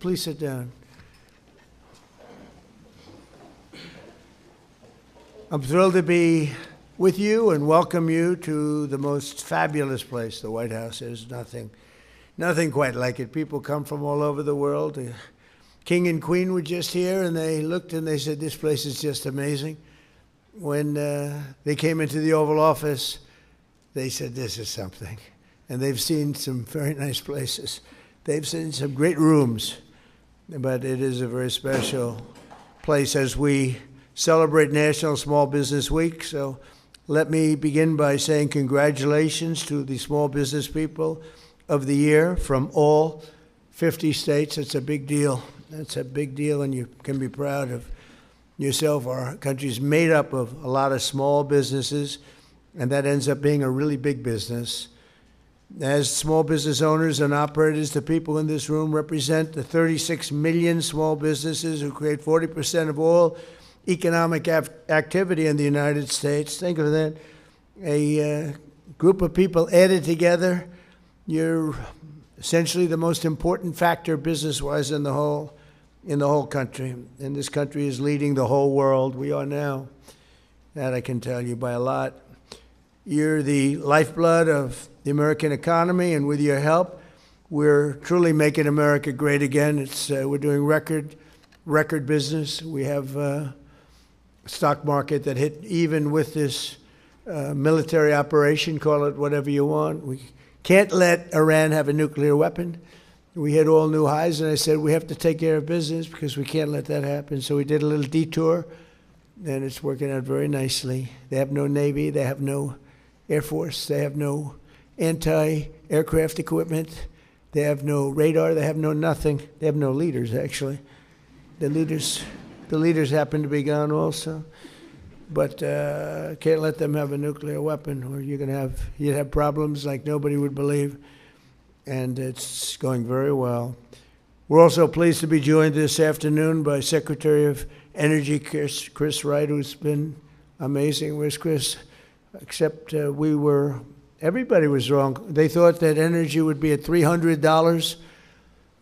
Please sit down. I'm thrilled to be with you and welcome you to the most fabulous place, the White House. There's nothing quite like it. People come from all over the world. The King and Queen were just here, and they looked and they said, this place is just amazing. When they came into the Oval Office, they said, this is something. And they've seen some very nice places. They've seen some great rooms. But it is a very special place as we celebrate National Small Business Week. So let me begin by saying congratulations to the small business people of the year from all 50 states. It's a big deal. That's a big deal, and you can be proud of yourself. Our country's made up of a lot of small businesses, and that ends up being a really big business. As small business owners and operators, the people in this room represent the 36 million small businesses who create 40% of all economic activity in the United States. Think of that. A group of people added together. You're essentially the most important factor business-wise in the whole country. And this country is leading the whole world. We are now. That I can tell you by a lot. You're the lifeblood of the American economy, and with your help, we're truly making America great again. We're doing record business. We have a stock market that hit even with this military operation, call it whatever you want. We can't let Iran have a nuclear weapon. We hit all new highs, and I said we have to take care of business because we can't let that happen. So we did a little detour, and it's working out very nicely. They have no Navy. They have no Air Force. They have no anti-aircraft equipment. They have no radar. They have no nothing. They have no leaders, actually. The leaders happen to be gone also. But can't let them have a nuclear weapon, or you'd have problems like nobody would believe. And it's going very well. We're also pleased to be joined this afternoon by Secretary of Energy Chris Wright, who's been amazing. Where's Chris? Except everybody was wrong. They thought that energy would be at $300,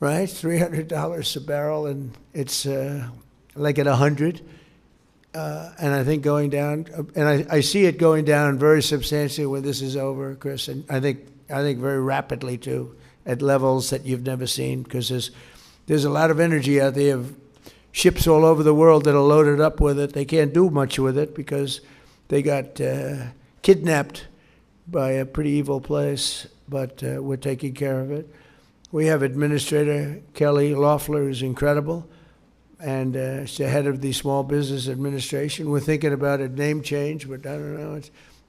right? $300 a barrel, and it's like at 100. And I think going down, and I see it going down very substantially when this is over, Chris. And I think very rapidly too, at levels that you've never seen, because there's a lot of energy out there. Of ships all over the world that are loaded up with it. They can't do much with it because they got kidnapped by a pretty evil place, but we're taking care of it. We have Administrator Kelly Loeffler, who's incredible, and she's the head of the Small Business Administration. We're thinking about a name change, but I don't know.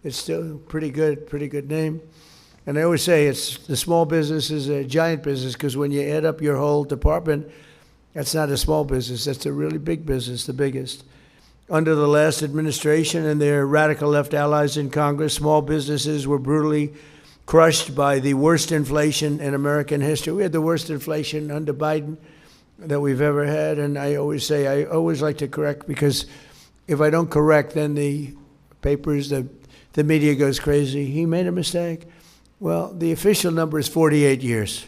It's still pretty good name. And I always say the small business is a giant business, because when you add up your whole department, that's not a small business. That's a really big business, the biggest. Under the last administration and their radical left allies in Congress, small businesses were brutally crushed by the worst inflation in American history. We had the worst inflation under Biden that we've ever had. And I always like to correct, because if I don't correct, then the papers, the media goes crazy. He made a mistake. Well, the official number is 48 years.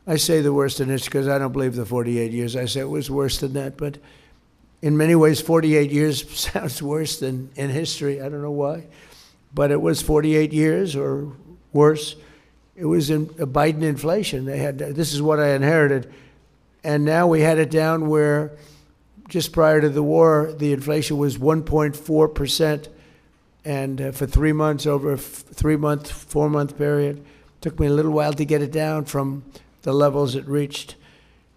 I say the worst in history because I don't believe the 48 years. I say it was worse than that, but in many ways, 48 years sounds worse than in history. I don't know why, but it was 48 years or worse. It was a Biden inflation. This is what I inherited, and now we had it down where just prior to the war, the inflation was 1.4%, and for 3 months, over a 4-month period. Took me a little while to get it down from the levels it reached.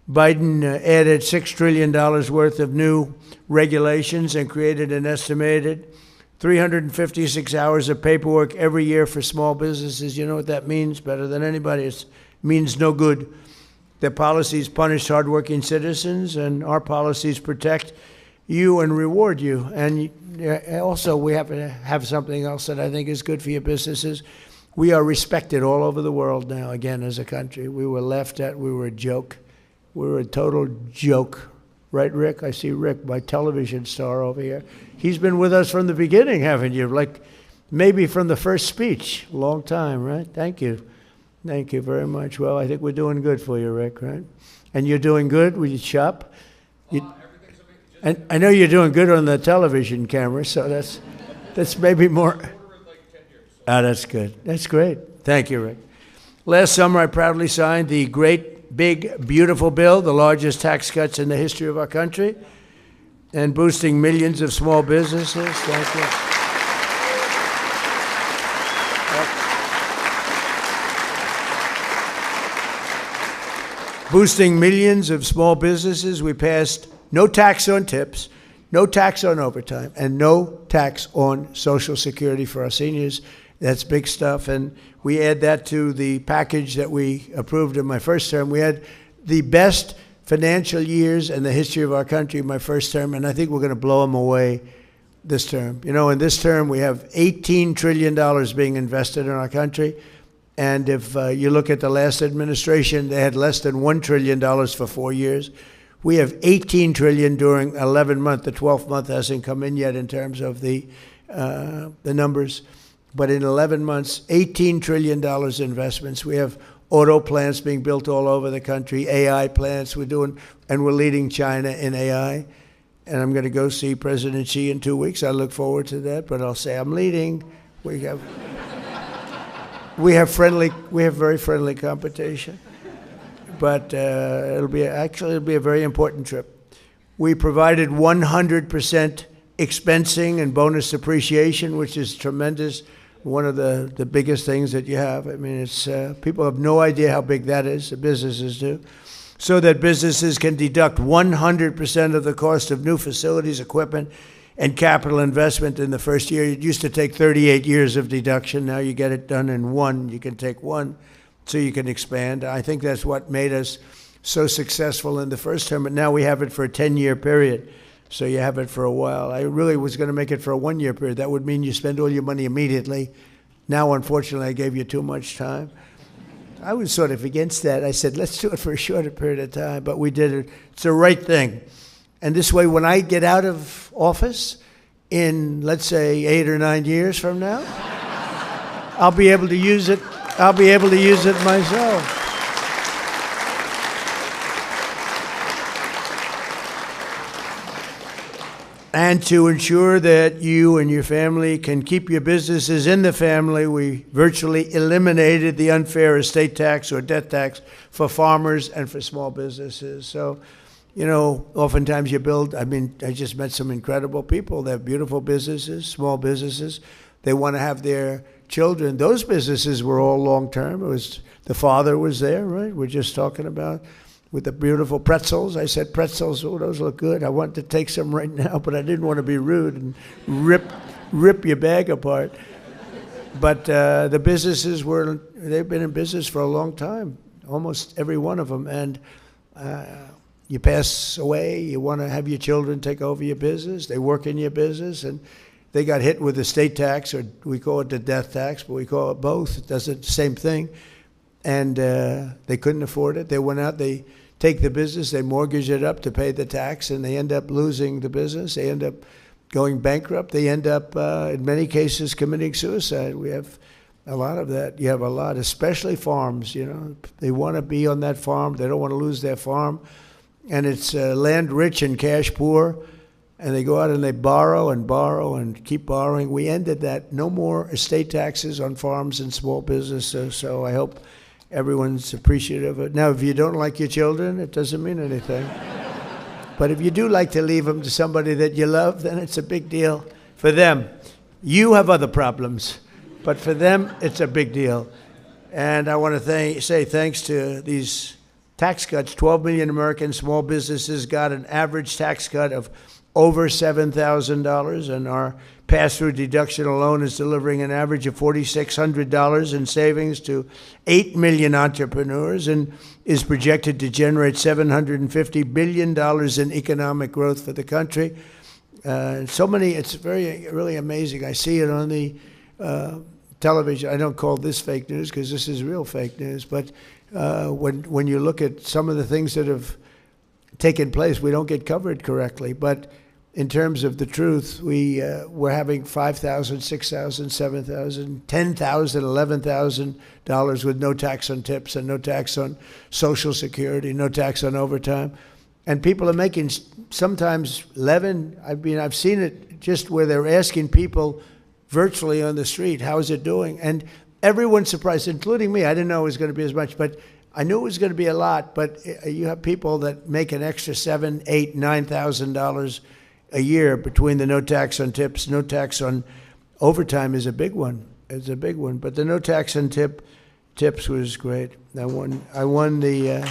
Biden added $6 trillion worth of new regulations and created an estimated 356 hours of paperwork every year for small businesses. You know what that means better than anybody? It means no good. Their policies punish hardworking citizens, and our policies protect you and reward you. And also, we have to have something else that I think is good for your businesses. We are respected all over the world now, again, as a country. We were laughed at. We were a joke. We were a total joke. Right, Rick? I see Rick, my television star over here. He's been with us from the beginning, haven't you? Like maybe from the first speech. Long time, right? Thank you. Thank you very much. Well, I think we're doing good for you, Rick, right? And you're doing good with your shop? Everything's amazing. And I know you're doing good on the television camera, so that's maybe more. Like 10 years. Ah, that's good. That's great. Thank you, Rick. Last summer, I proudly signed the great, big, beautiful bill, the largest tax cuts in the history of our country, and boosting millions of small businesses. Thank you. Boosting millions of small businesses. We passed no tax on tips, no tax on overtime, and no tax on Social Security for our seniors. That's big stuff. And we add that to the package that we approved in my first term. We had the best financial years in the history of our country in my first term, and I think we're going to blow them away this term. You know, in this term, we have $18 trillion being invested in our country. And if you look at the last administration, they had less than $1 trillion for 4 years. We have $18 trillion during 11 months. The 12th month hasn't come in yet in terms of the numbers. But in 11 months, $18 trillion investments. We have auto plants being built all over the country, AI plants we're doing, and we're leading China in AI. And I'm going to go see President Xi in 2 weeks. I look forward to that, but I'll say I'm leading. We have very friendly competition, but it'll be a very important trip. We provided 100% expensing and bonus depreciation, which is tremendous. One of the biggest things that you have. I mean, it's people have no idea how big that is. The businesses do, so that businesses can deduct 100% of the cost of new facilities, equipment, and capital investment in the first year. It used to take 38 years of deduction. Now you get it done in one. You can take one so you can expand. I think that's what made us so successful in the first term. But now we have it for a 10-year period. So you have it for a while. I really was going to make it for a 1-year period. That would mean you spend all your money immediately. Now, unfortunately, I gave you too much time. I was sort of against that. I said, let's do it for a shorter period of time. But we did it. It's the right thing. And this way, when I get out of office in, let's say, 8 or 9 years from now, I'll be able to use it. I'll be able to use it myself. And to ensure that you and your family can keep your businesses in the family, we virtually eliminated the unfair estate tax or death tax for farmers and for small businesses. So, you know, oftentimes you build, I just met some incredible people. They have beautiful businesses, small businesses. They want to have their children. Those businesses were all long-term. It was, the father was there, right? We're just talking about with the beautiful pretzels. I said, pretzels, oh, those look good. I wanted to take some right now, but I didn't want to be rude and rip your bag apart. But the businesses they've been in business for a long time, almost every one of them. And you pass away, you want to have your children take over your business, they work in your business, and they got hit with the state tax, or we call it the death tax, but we call it both. It does the same thing. And they couldn't afford it. They went out, they take the business, they mortgage it up to pay the tax, and they end up losing the business. They end up going bankrupt. They end up, in many cases, committing suicide. We have a lot of that. You have a lot, especially farms, you know. They want to be on that farm. They don't want to lose their farm. And it's land rich and cash poor. And they go out and they borrow and keep borrowing. We ended that. No more estate taxes on farms and small businesses. So I hope everyone's appreciative of it. Now, if you don't like your children, it doesn't mean anything. But if you do like to leave them to somebody that you love, then it's a big deal for them. You have other problems, but for them, it's a big deal. And I want to say thanks to these tax cuts. 12 million American small businesses got an average tax cut of over $7,000, and our pass-through deduction alone is delivering an average of $4,600 in savings to 8 million entrepreneurs, and is projected to generate $750 billion in economic growth for the country. It's really amazing. I see it on the television. I don't call this fake news because this is real fake news, but when you look at some of the things that have taken place, we don't get covered correctly. But in terms of the truth, we're having $5,000, $6,000, $7,000, $10,000, $11,000 with no tax on tips and no tax on Social Security, no tax on overtime. And people are making sometimes 11. I mean, I've seen it just where they're asking people virtually on the street, how is it doing? And everyone's surprised, including me. I didn't know it was going to be as much, but I knew it was going to be a lot. But you have people that make an extra $7,000, $8,000, $9,000 a year between the no tax on tips, no tax on overtime is a big one. It's a big one. But the no tax on tips was great. I won the.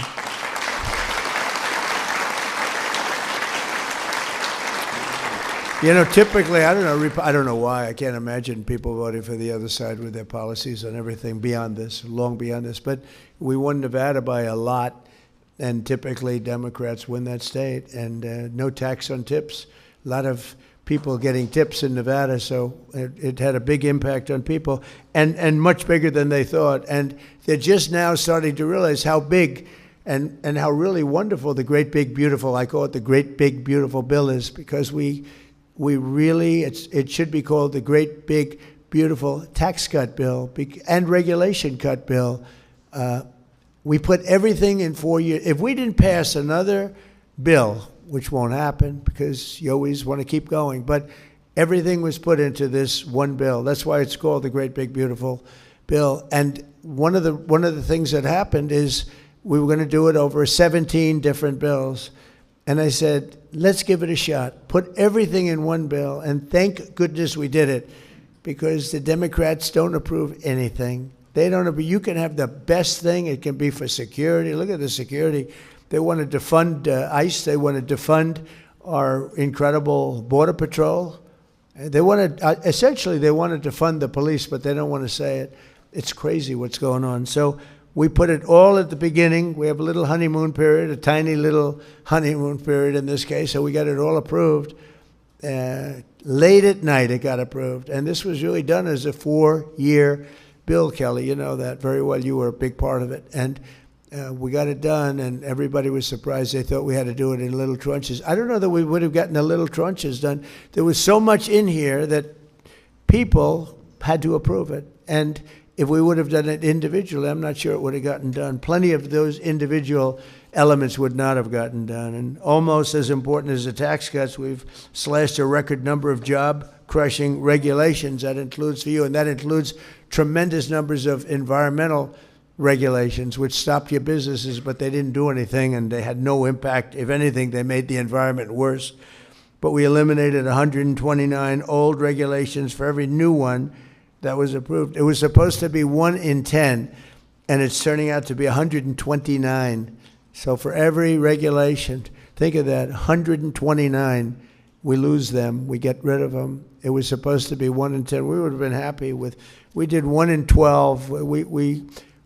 You know, typically, I don't know why. I can't imagine people voting for the other side with their policies on everything beyond this, long beyond this. But we won Nevada by a lot, and typically Democrats win that state. And no tax on tips. A lot of people getting tips in Nevada, so it had a big impact on people, and much bigger than they thought. And they're just now starting to realize how big and how really wonderful the great big beautiful, I call it the great big beautiful bill is, because we really, it should be called the great big beautiful tax cut bill and regulation cut bill. We put everything in 4 years. If we didn't pass another bill, which won't happen because you always want to keep going, but everything was put into this one bill. That's why it's called the great big beautiful bill. And one of the things that happened is we were going to do it over 17 different bills. And I said, let's give it a shot. Put everything in one bill. And thank goodness we did it, because the Democrats don't approve anything. They don't approve. You can have the best thing. It can be for security. Look at the security. They want to defund ICE. They want to defund our incredible Border Patrol. They want to, essentially, they want to defund the police, but they don't want to say it. It's crazy what's going on. So we put it all at the beginning. We have a little honeymoon period, a tiny little honeymoon period in this case, so we got it all approved. Late at night it got approved, and this was really done as a 4-year bill, Kelly. You know that very well. You were a big part of it. And we got it done, and everybody was surprised. They thought we had to do it in little tranches. I don't know that we would have gotten the little tranches done. There was so much in here that people had to approve it. And if we would have done it individually, I'm not sure it would have gotten done. Plenty of those individual elements would not have gotten done. And almost as important as the tax cuts, we've slashed a record number of job-crushing regulations. That includes for you, and that includes tremendous numbers of environmental regulations, which stopped your businesses, but they didn't do anything, and they had no impact. If anything, they made the environment worse. But we eliminated 129 old regulations for every new one that was approved. It was supposed to be 1 in 10, and it's turning out to be 129. So for every regulation, think of that, 129, we lose them, we get rid of them. It was supposed to be 1 in 10. We would have been happy with, we did 1 in 12.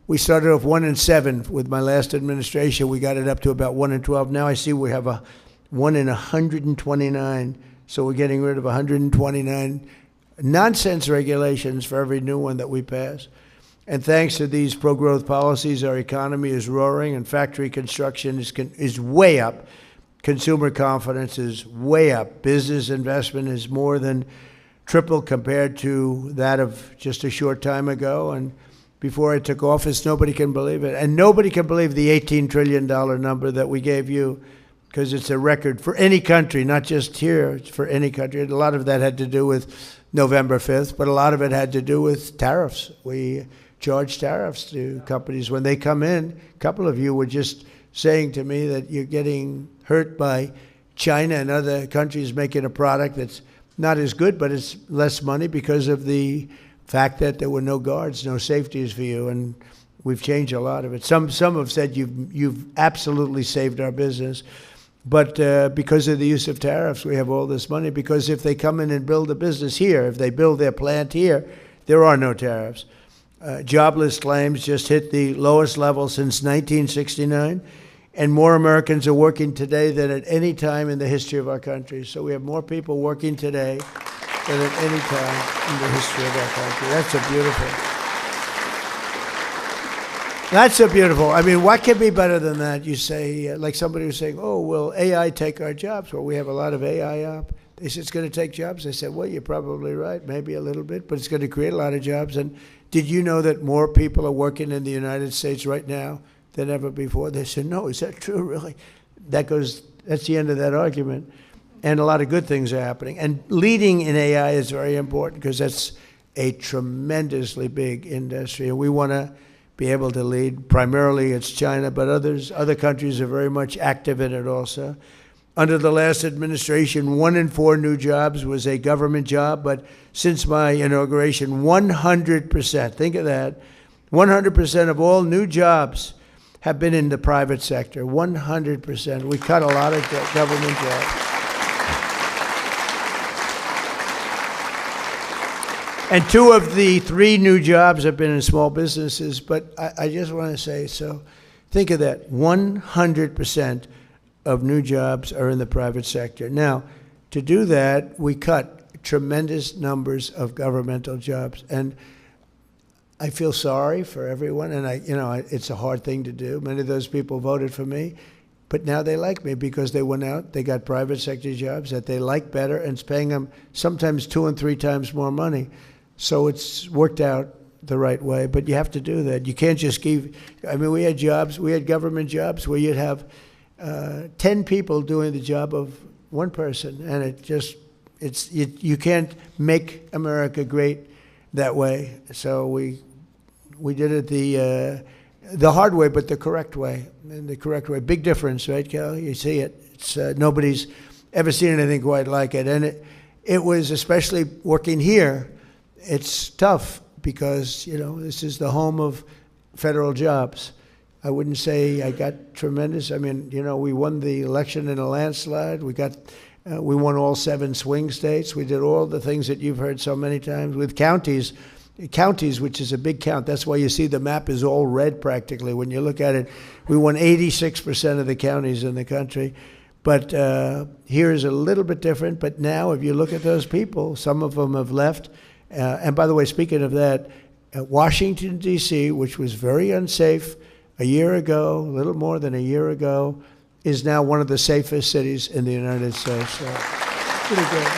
We started off 1 in 7 with my last administration. We got it up to about 1 in 12. Now I see we have a 1 in 129. So we're getting rid of 129 nonsense regulations for every new one that we pass. And thanks to these pro-growth policies, our economy is roaring, and factory construction is way up. Consumer confidence is way up. Business investment is more than triple compared to that of just a short time ago. And before I took office, nobody can believe it. And nobody can believe the $18 trillion number that we gave you, because it's a record for any country, not just here, it's for any country. A lot of that had to do with November 5th, but a lot of it had to do with tariffs. We charge tariffs to companies when they come in. A couple of you were just saying to me that you're getting hurt by China and other countries making a product that's not as good, but it's less money because of the fact that there were no guards, no safeties for you, and we've changed a lot of it. Some have said you've absolutely saved our business, but because of the use of tariffs, we have all this money, because if they come in and build a business here, if they build their plant here, there are no tariffs. Jobless claims just hit the lowest level since 1969, and more Americans are working today than at any time in the history of our country. So we have more people working today than at any time in the history of our country. That's a beautiful, I mean, what can be better than that? You say, like somebody was saying, oh, will AI take our jobs? Well, we have a lot of AI up. They said, it's going to take jobs. I said, well, you're probably right, maybe a little bit, but it's going to create a lot of jobs. And did you know that more people are working in the United States right now than ever before? They said, no, is that true, really? That's the end of that argument. And a lot of good things are happening. And leading in AI is very important because that's a tremendously big industry. And we want to be able to lead. Primarily it's China, but other countries are very much active in it also. Under the last administration, 1 in 4 new jobs was a government job, but since my inauguration, 100%, think of that, 100% of all new jobs have been in the private sector, 100%. We cut a lot of government jobs. And 2 of the 3 new jobs have been in small businesses, but I just want to say, so think of that, 100% of new jobs are in the private sector. Now, to do that, we cut tremendous numbers of governmental jobs. And I feel sorry for everyone, and it's a hard thing to do. Many of those people voted for me, but now they like me because they went out, they got private sector jobs that they like better, and it's paying them sometimes 2 and 3 times more money. So it's worked out the right way, but you have to do that. You can't just we had government jobs where you'd have 10 people doing the job of 1 person, and you can't make America great that way. So we did it the hard way, but the correct way. And the correct way, big difference, right, Kelly? You see it. It's nobody's ever seen anything quite like it, and it was, especially working here, it's tough because this is the home of federal jobs. I wouldn't say I got tremendous. I mean, we won the election in a landslide. We won all 7 swing states. We did all the things that you've heard so many times with counties, which is a big count. That's why you see the map is all red practically. When you look at it, we won 86% of the counties in the country. But here is a little bit different. But now, if you look at those people, some of them have left. And by the way, speaking of that, Washington, D.C., which was very unsafe a year ago, a little more than a year ago, is now one of the safest cities in the United States. So, pretty good.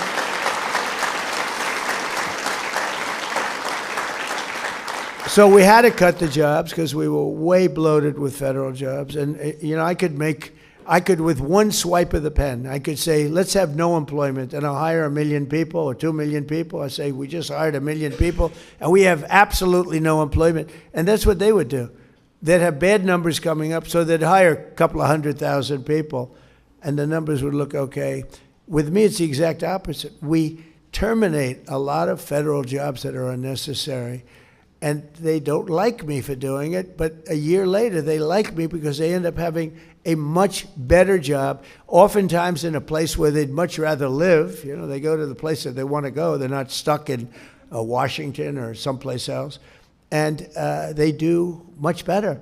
So we had to cut the jobs because we were way bloated with federal jobs. And, I could, with one swipe of the pen, I could say, let's have no employment, and I'll hire 1 million people or 2 million people. I say, we just hired 1 million people, and we have absolutely no employment. And that's what they would do. They'd have bad numbers coming up, so they'd hire a couple of 100,000 people, and the numbers would look okay. With me, it's the exact opposite. We terminate a lot of federal jobs that are unnecessary, and they don't like me for doing it, but a year later, they like me because they end up having a much better job, oftentimes in a place where they'd much rather live. They go to the place that they want to go. They're not stuck in Washington or someplace else. And they do much better.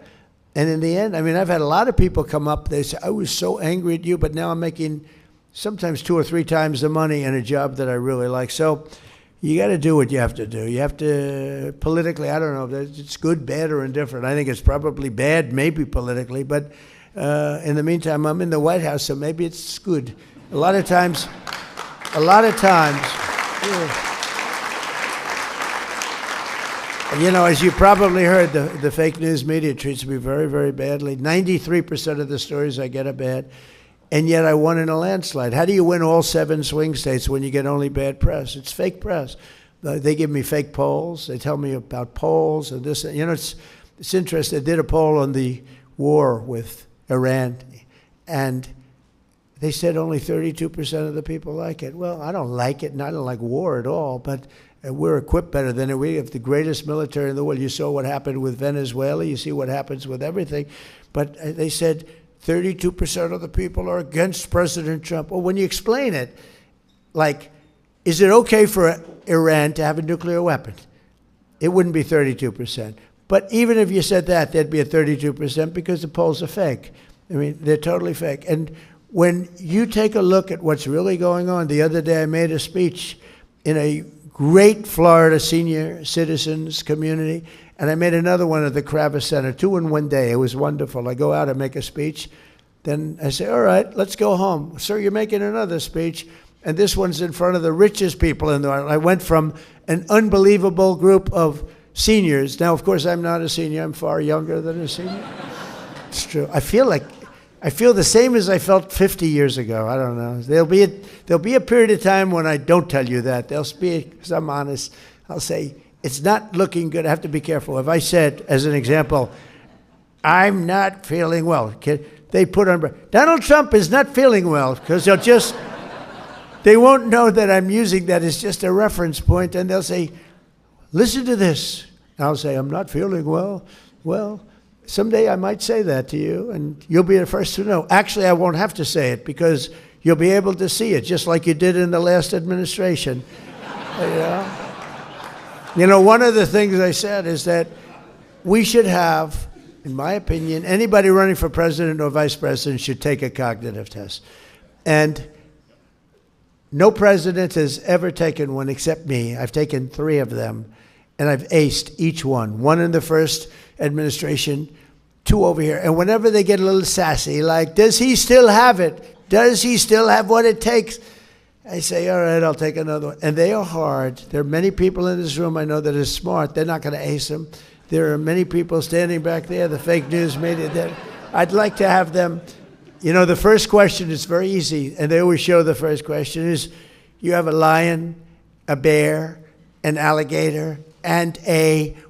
And in the end, I've had a lot of people come up, they say, I was so angry at you, but now I'm making sometimes 2 or 3 times the money in a job that I really like. So you got to do what you have to do. You have to, politically, I don't know if it's good, bad, or indifferent. I think it's probably bad, maybe politically, but in the meantime, I'm in the White House, so maybe it's good. A lot of times, as you probably heard, the fake news media treats me very, very badly. 93% of the stories I get are bad, and yet I won in a landslide. How do you win all 7 swing states when you get only bad press? It's fake press. They give me fake polls. They tell me about polls and this. It's interesting. They did a poll on the war with Iran, and they said only 32% of the people like it. Well, I don't like it, and I don't like war at all, but we're equipped better than it. We have the greatest military in the world. You saw what happened with Venezuela. You see what happens with everything. But they said 32% of the people are against President Trump. Well, when you explain it, like, is it okay for Iran to have a nuclear weapon? It wouldn't be 32%. But even if you said that, there'd be a 32% because the polls are fake. They're totally fake. And when you take a look at what's really going on, the other day I made a speech in a great Florida senior citizens community, and I made another one at the Kravis Center, 2 in one day. It was wonderful. I go out and make a speech. Then I say, all right, let's go home. Sir, you're making another speech. And this one's in front of the richest people in the world. I went from an unbelievable group of seniors. Now, of course, I'm not a senior. I'm far younger than a senior. It's true. I feel the same as I felt 50 years ago. I don't know. There'll be a period of time when I don't tell you that. There'll be, because I'm honest, I'll say, it's not looking good. I have to be careful. If I said, as an example, I'm not feeling well, they put on, Donald Trump is not feeling well, because they won't know that I'm using that as just a reference point, and they'll say, listen to this. And I'll say, I'm not feeling well. Well, someday I might say that to you, and you'll be the first to know. Actually, I won't have to say it, because you'll be able to see it, just like you did in the last administration. You know, one of the things I said is that we should have, in my opinion, anybody running for president or vice president should take a cognitive test. And no president has ever taken one except me. I've taken 3 of them, and I've aced each one. 1 in the first administration, 2 over here. And whenever they get a little sassy, like, does he still have it? Does he still have what it takes? I say, all right, I'll take another one. And they are hard. There are many people in this room I know that are smart. They're not going to ace them. There are many people standing back there, the fake news media. I'd like to have them. You know, the first question is very easy, and they always show the first question is, you have a lion, a bear, an alligator, and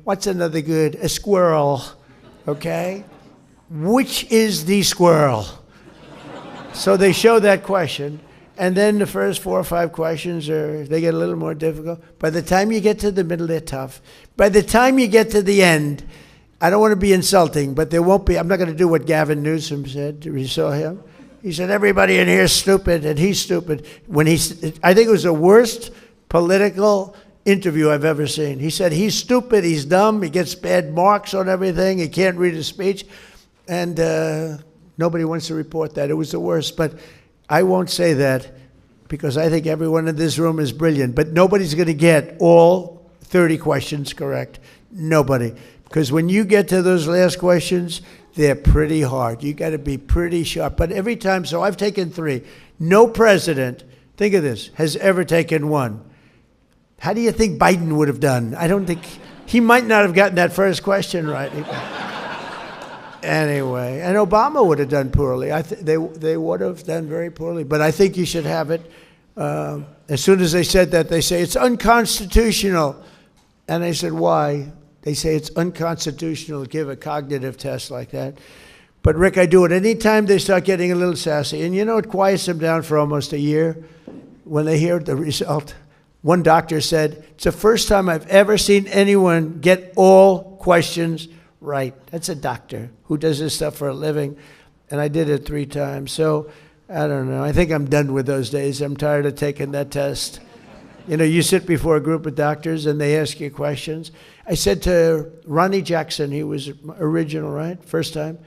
what's another good? A squirrel, okay? Which is the squirrel? So they show that question, and then the first 4 or 5 questions they get a little more difficult. By the time you get to the middle, they're tough. By the time you get to the end, I don't want to be insulting, but there won't be. I'm not going to do what Gavin Newsom said. You saw him? He said, everybody in here is stupid, and he's stupid. I think it was the worst political interview I've ever seen. He said, he's stupid, he's dumb, he gets bad marks on everything, he can't read a speech, and nobody wants to report that. It was the worst, but I won't say that because I think everyone in this room is brilliant, but nobody's going to get all 30 questions correct. Nobody. Because when you get to those last questions, they're pretty hard. You got to be pretty sharp. But every time, so I've taken 3. No president, think of this, has ever taken 1. How do you think Biden would have done? I don't think, he might not have gotten that first question right. Anyway, and Obama would have done poorly. They would have done very poorly. But I think you should have it. As soon as they said that, they say, it's unconstitutional. And I said, why? They say it's unconstitutional to give a cognitive test like that. But Rick, I do it anytime they start getting a little sassy. And you know, it quiets them down for almost a year when they hear the result. One doctor said, it's the first time I've ever seen anyone get all questions right. That's a doctor who does this stuff for a living. And I did it 3 times. So I don't know. I think I'm done with those days. I'm tired of taking that test. You know, you sit before a group of doctors and they ask you questions. I said to Ronnie Jackson, he was original, right? First time.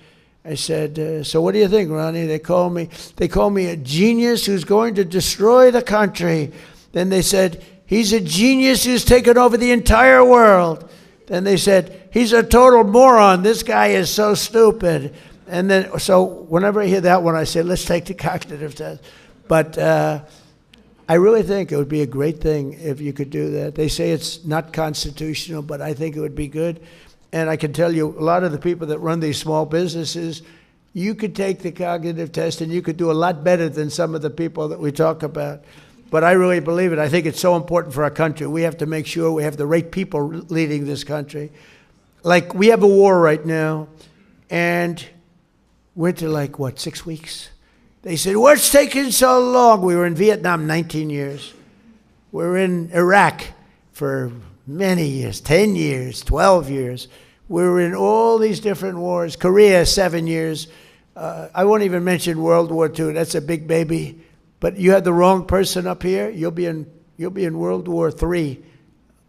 I said, so what do you think, Ronnie? They call me a genius who's going to destroy the country. Then they said, he's a genius who's taken over the entire world. Then they said, he's a total moron. This guy is so stupid. And then, so whenever I hear that one, I say, let's take the cognitive test. But I really think it would be a great thing if you could do that. They say it's not constitutional, but I think it would be good. And I can tell you, a lot of the people that run these small businesses, you could take the cognitive test and you could do a lot better than some of the people that we talk about. But I really believe it. I think it's so important for our country. We have to make sure we have the right people leading this country. Like, we have a war right now, and we're to, like, what, 6 weeks? They said, what's taking so long? We were in Vietnam 19 years. We're in Iraq for many years, 10 years, 12 years. We were in all these different wars. Korea, 7 years. I won't even mention World War II. That's a big baby. But you had the wrong person up here, you'll be in World War III.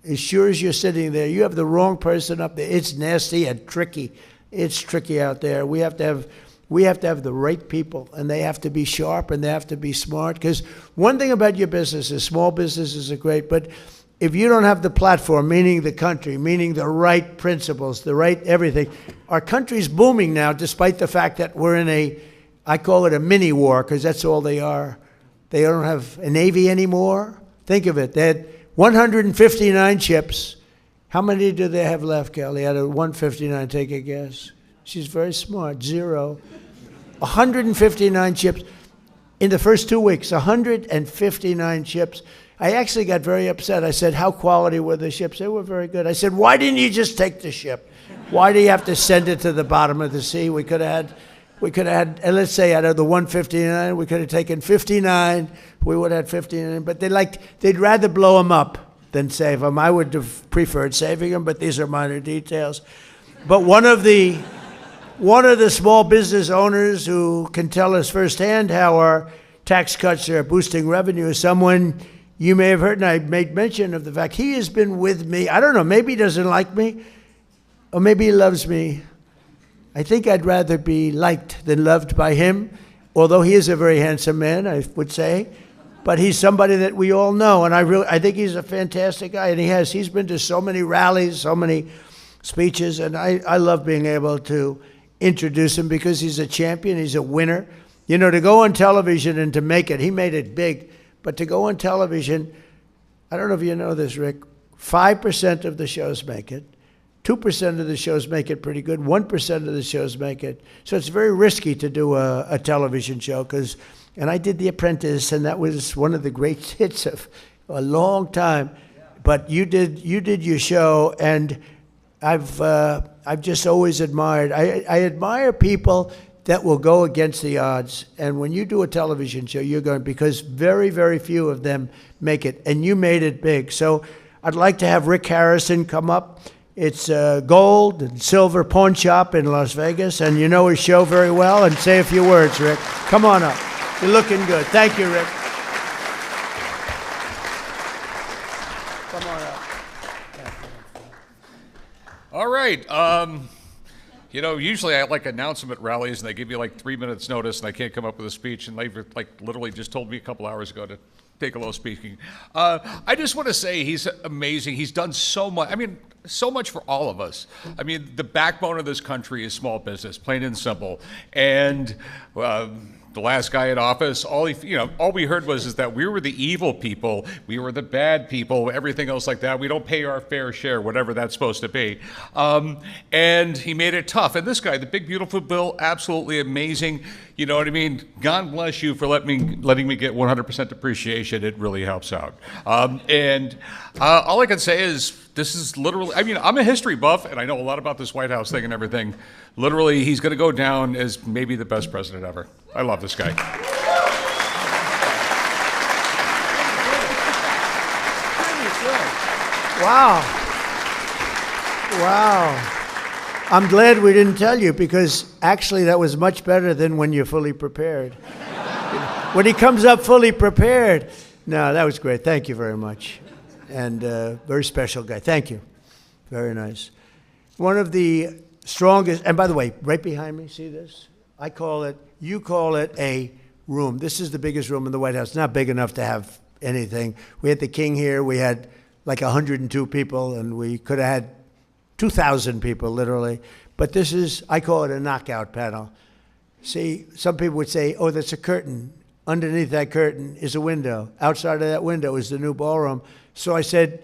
As sure as you're sitting there, you have the wrong person up there. It's nasty and tricky. It's tricky out there. We have to have the right people, and they have to be sharp and they have to be smart. Because one thing about your business is small businesses are great, but if you don't have the platform, meaning the country, meaning the right principles, the right everything, our country's booming now, despite the fact that we're in I call it a mini war, because that's all they are. They don't have a Navy anymore. Think of it. They had 159 ships. How many do they have left, Kelly? Out of 159, take a guess. She's very smart. 0. 159 ships. In the first 2 weeks, 159 ships. I actually got very upset. I said, how quality were the ships? They were very good. I said, why didn't you just take the ship? Why do you have to send it to the bottom of the sea? We could have had, let's say out of the 159, we could have taken 59. We would have had 59. But they'd rather blow them up than save them. I would have preferred saving them, but these are minor details. But one of the small business owners who can tell us firsthand how our tax cuts are boosting revenue is someone you may have heard, and I made mention of the fact he has been with me. I don't know, maybe he doesn't like me, or maybe he loves me. I think I'd rather be liked than loved by him, although he is a very handsome man, I would say. But he's somebody that we all know, and I think he's a fantastic guy, and he's been to so many rallies, so many speeches, and I love being able to introduce him because he's a champion, he's a winner. You know, to go on television and to make it, he made it big, but to go on television, I don't know if you know this, Rick, 5% of the shows make it. 2% of the shows make it pretty good. 1% of the shows make it. So it's very risky to do a television show and I did The Apprentice, and that was one of the great hits of a long time. But you did your show, and I've just always admired. I admire people that will go against the odds. And when you do a television show, you're going, because very, very few of them make it, and you made it big. So I'd like to have Rick Harrison come up. It's a gold and silver pawn shop in Las Vegas, and you know his show very well, and say a few words, Rick. Come on up. You're looking good. Thank you, Rick. Come on up. All right. You know, usually I announce them at rallies, and they give you 3 minutes notice, and I can't come up with a speech, and they literally just told me a couple hours ago to take a little speaking. I just want to say he's amazing. He's done so much. I mean, so much for all of us. I mean, the backbone of this country is small business, plain and simple. And the last guy in office, all we heard was that we were the evil people, we were the bad people, everything else like that. We don't pay our fair share, whatever that's supposed to be. And he made it tough. And this guy, the big beautiful bill, absolutely amazing. You know what I mean? God bless you for letting me get 100% depreciation. It really helps out. And all I can say is, this is literally, I mean, I'm a history buff, and I know a lot about this White House thing and everything. Literally, he's going to go down as maybe the best president ever. I love this guy. Wow. Wow. I'm glad we didn't tell you, because actually that was much better than when you're fully prepared. When he comes up fully prepared. No, that was great. Thank you very much. And very special guy. Thank you. Very nice. One of the strongest, and by the way, right behind me, see this? You call it a room. This is the biggest room in the White House. It's not big enough to have anything. We had the king here. We had 102 people, and we could have had 2,000 people, literally. But I call it a knockout panel. See, some people would say, oh, that's a curtain. Underneath that curtain is a window. Outside of that window is the new ballroom. So I said,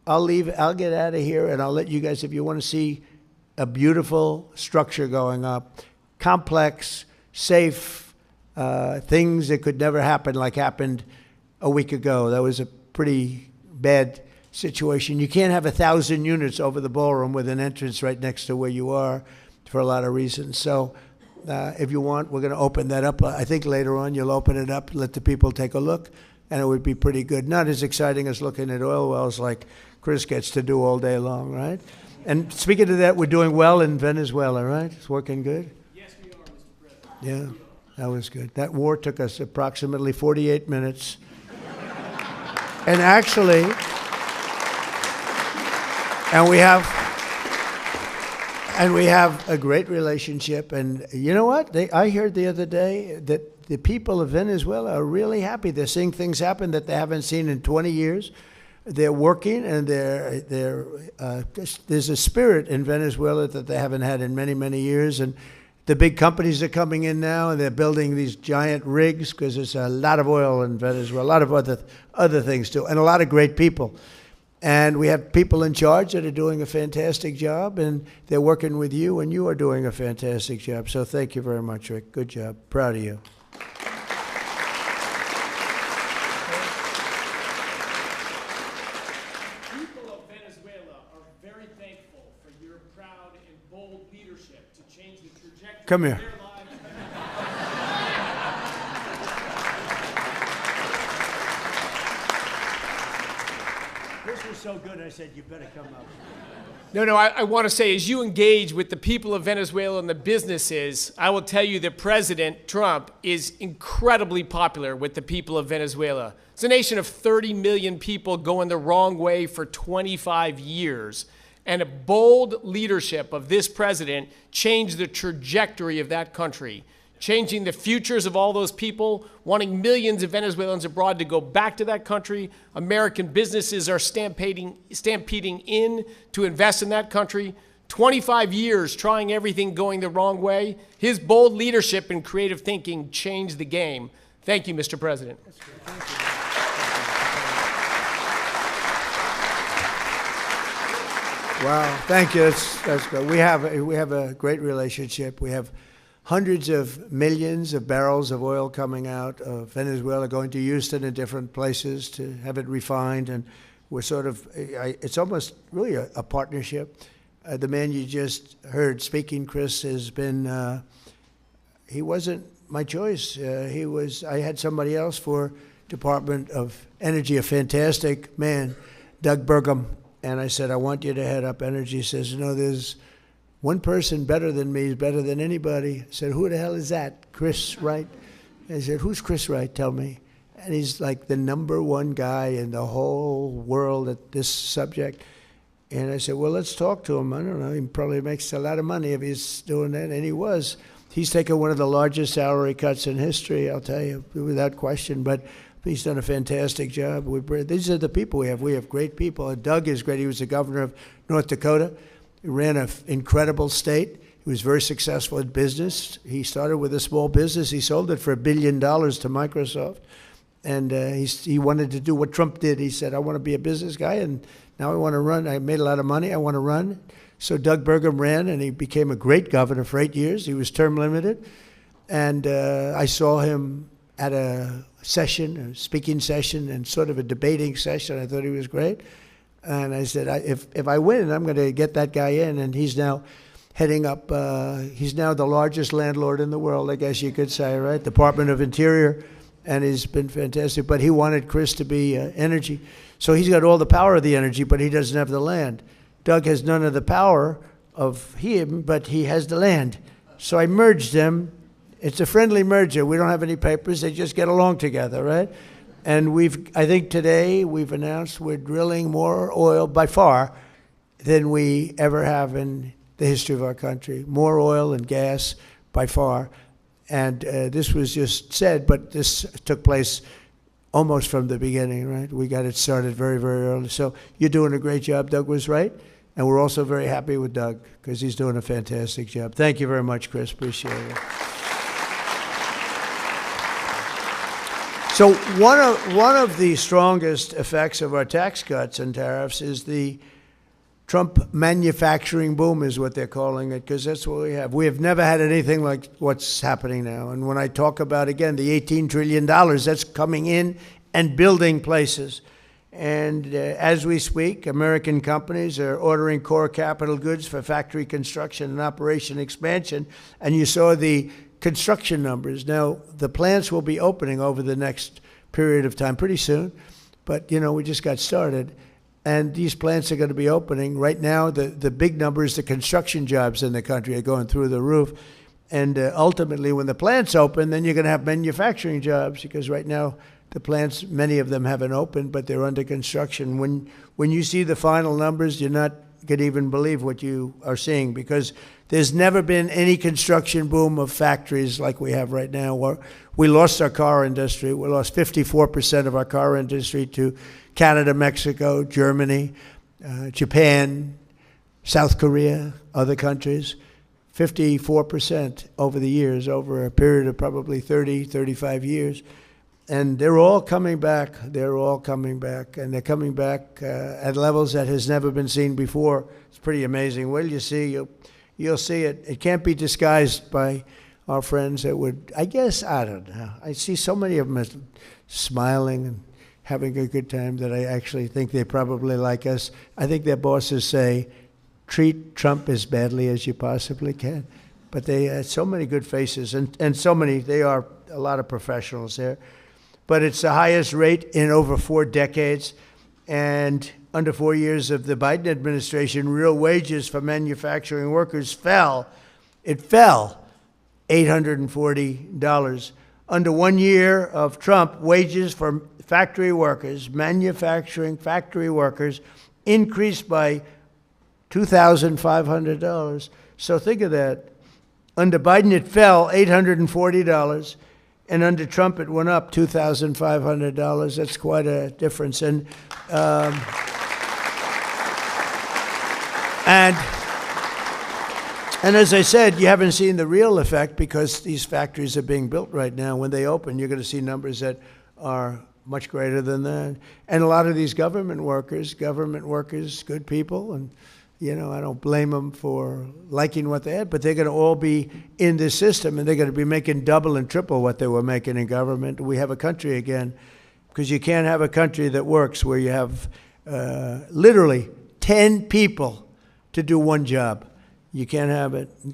I'll get out of here, and I'll let you guys, if you want to see a beautiful structure going up, complex, safe, things that could never happen like happened a week ago. That was a pretty bad situation. You can't have 1,000 units over the ballroom with an entrance right next to where you are for a lot of reasons. So if you want, we're going to open that up. I think later on you'll open it up, let the people take a look, and it would be pretty good. Not as exciting as looking at oil wells like Chris gets to do all day long, right? And speaking of that, we're doing well in Venezuela, right? It's working good? Yes, we are, Mr. President. Yeah, that was good. That war took us approximately 48 minutes. And actually, we have a great relationship. And you know what? I heard the other day that the people of Venezuela are really happy. They're seeing things happen that they haven't seen in 20 years. They're working, and there's a spirit in Venezuela that they haven't had in many, many years. And the big companies are coming in now, and they're building these giant rigs because there's a lot of oil in Venezuela, a lot of other things too, and a lot of great people. And we have people in charge that are doing a fantastic job, and they're working with you, and you are doing a fantastic job. So thank you very much, Rick. Good job. Proud of you. People of Venezuela are very thankful for your proud and bold leadership to change the trajectory Come of here. their lives. This was so good, I said, you better come up. No, I want to say, as you engage with the people of Venezuela and the businesses, I will tell you that President Trump is incredibly popular with the people of Venezuela. It's a nation of 30 million people going the wrong way for 25 years. And a bold leadership of this president changed the trajectory of that country, changing the futures of all those people, wanting millions of Venezuelans abroad to go back to that country. American businesses are stampeding in to invest in that country. 25 years trying everything going the wrong way. His bold leadership and creative thinking changed the game. Thank you, Mr. President. Wow, thank you. That's good. We have a great relationship. We have hundreds of millions of barrels of oil coming out of Venezuela, going to Houston and different places to have it refined. And we're sort of, it's almost really a partnership. The man you just heard speaking, Chris, has been, he wasn't my choice. I had somebody else for Department of Energy, a fantastic man, Doug Burgum. And I said, I want you to head up energy. He says, no, there's one person better than me, is better than anybody. I said, who the hell is that? Chris Wright? I said, who's Chris Wright? Tell me. And he's like the #1 guy in the whole world at this subject. And I said, well, let's talk to him. I don't know. He probably makes a lot of money if he's doing that. And he was. He's taken one of the largest salary cuts in history, I'll tell you, without question. But he's done a fantastic job. These are the people we have. We have great people. Doug is great. He was the governor of North Dakota. He ran an incredible state. He was very successful in business. He started with a small business. He sold it for $1 billion to Microsoft. And he wanted to do what Trump did. He said, I want to be a business guy, and now I want to run. I made a lot of money. I want to run. So Doug Burgum ran, and he became a great governor for 8 years. He was term limited. And I saw him at a session, a speaking session, and sort of a debating session. I thought he was great. And I said, if I win, I'm going to get that guy in. And he's now heading up, he's now the largest landlord in the world, I guess you could say, right? Department of Interior. And he's been fantastic. But he wanted Chris to be energy. So he's got all the power of the energy, but he doesn't have the land. Doug has none of the power of him, but he has the land. So I merged them. It's a friendly merger. We don't have any papers. They just get along together, right? And I think today we've announced we're drilling more oil by far than we ever have in the history of our country. More oil and gas by far. And this was just said, but this took place almost from the beginning, right? We got it started very, very early. So you're doing a great job. Doug was right. And we're also very happy with Doug because he's doing a fantastic job. Thank you very much, Chris. Appreciate it. So one of the strongest effects of our tax cuts and tariffs is the Trump manufacturing boom, is what they're calling it, because that's what we have. We have never had anything like what's happening now. And when I talk about, again, the $18 trillion, that's coming in and building places. And as we speak, American companies are ordering core capital goods for factory construction and operation expansion. And you saw the construction numbers. Now, the plants will be opening over the next period of time, pretty soon. But, you know, we just got started. And these plants are going to be opening. Right now, the big numbers, the construction jobs in the country are going through the roof. And ultimately, when the plants open, then you're going to have manufacturing jobs, because right now, the plants, many of them haven't opened, but they're under construction. When you see the final numbers, you're not going to even believe what you are seeing, because there's never been any construction boom of factories like we have right now. We lost our car industry. We lost 54% of our car industry to Canada, Mexico, Germany, Japan, South Korea, other countries. 54% over the years, over a period of probably 30, 35 years. And they're all coming back. They're all coming back. And they're coming back at levels that has never been seen before. It's pretty amazing. Well, you see, you'll see it. It can't be disguised by our friends that would, I guess, I don't know. I see so many of them smiling and having a good time that I actually think they probably like us. I think their bosses say, treat Trump as badly as you possibly can. But they had so many good faces and so many, they are a lot of professionals there. But it's the highest rate in over 4 decades. And under 4 years of the Biden administration, real wages for manufacturing workers fell. It fell $840. Under 1 year of Trump, wages for factory workers, manufacturing factory workers, increased by $2,500. So think of that. Under Biden, it fell $840. And under Trump, it went up $2,500. That's quite a difference. And as I said, you haven't seen the real effect because these factories are being built right now. When they open, you're going to see numbers that are much greater than that. And a lot of these government workers, good people, and you know, I don't blame them for liking what they had, but they're going to all be in this system, and they're going to be making double and triple what they were making in government. We have a country again, because you can't have a country that works where you have literally 10 people to do one job. You can't have it. You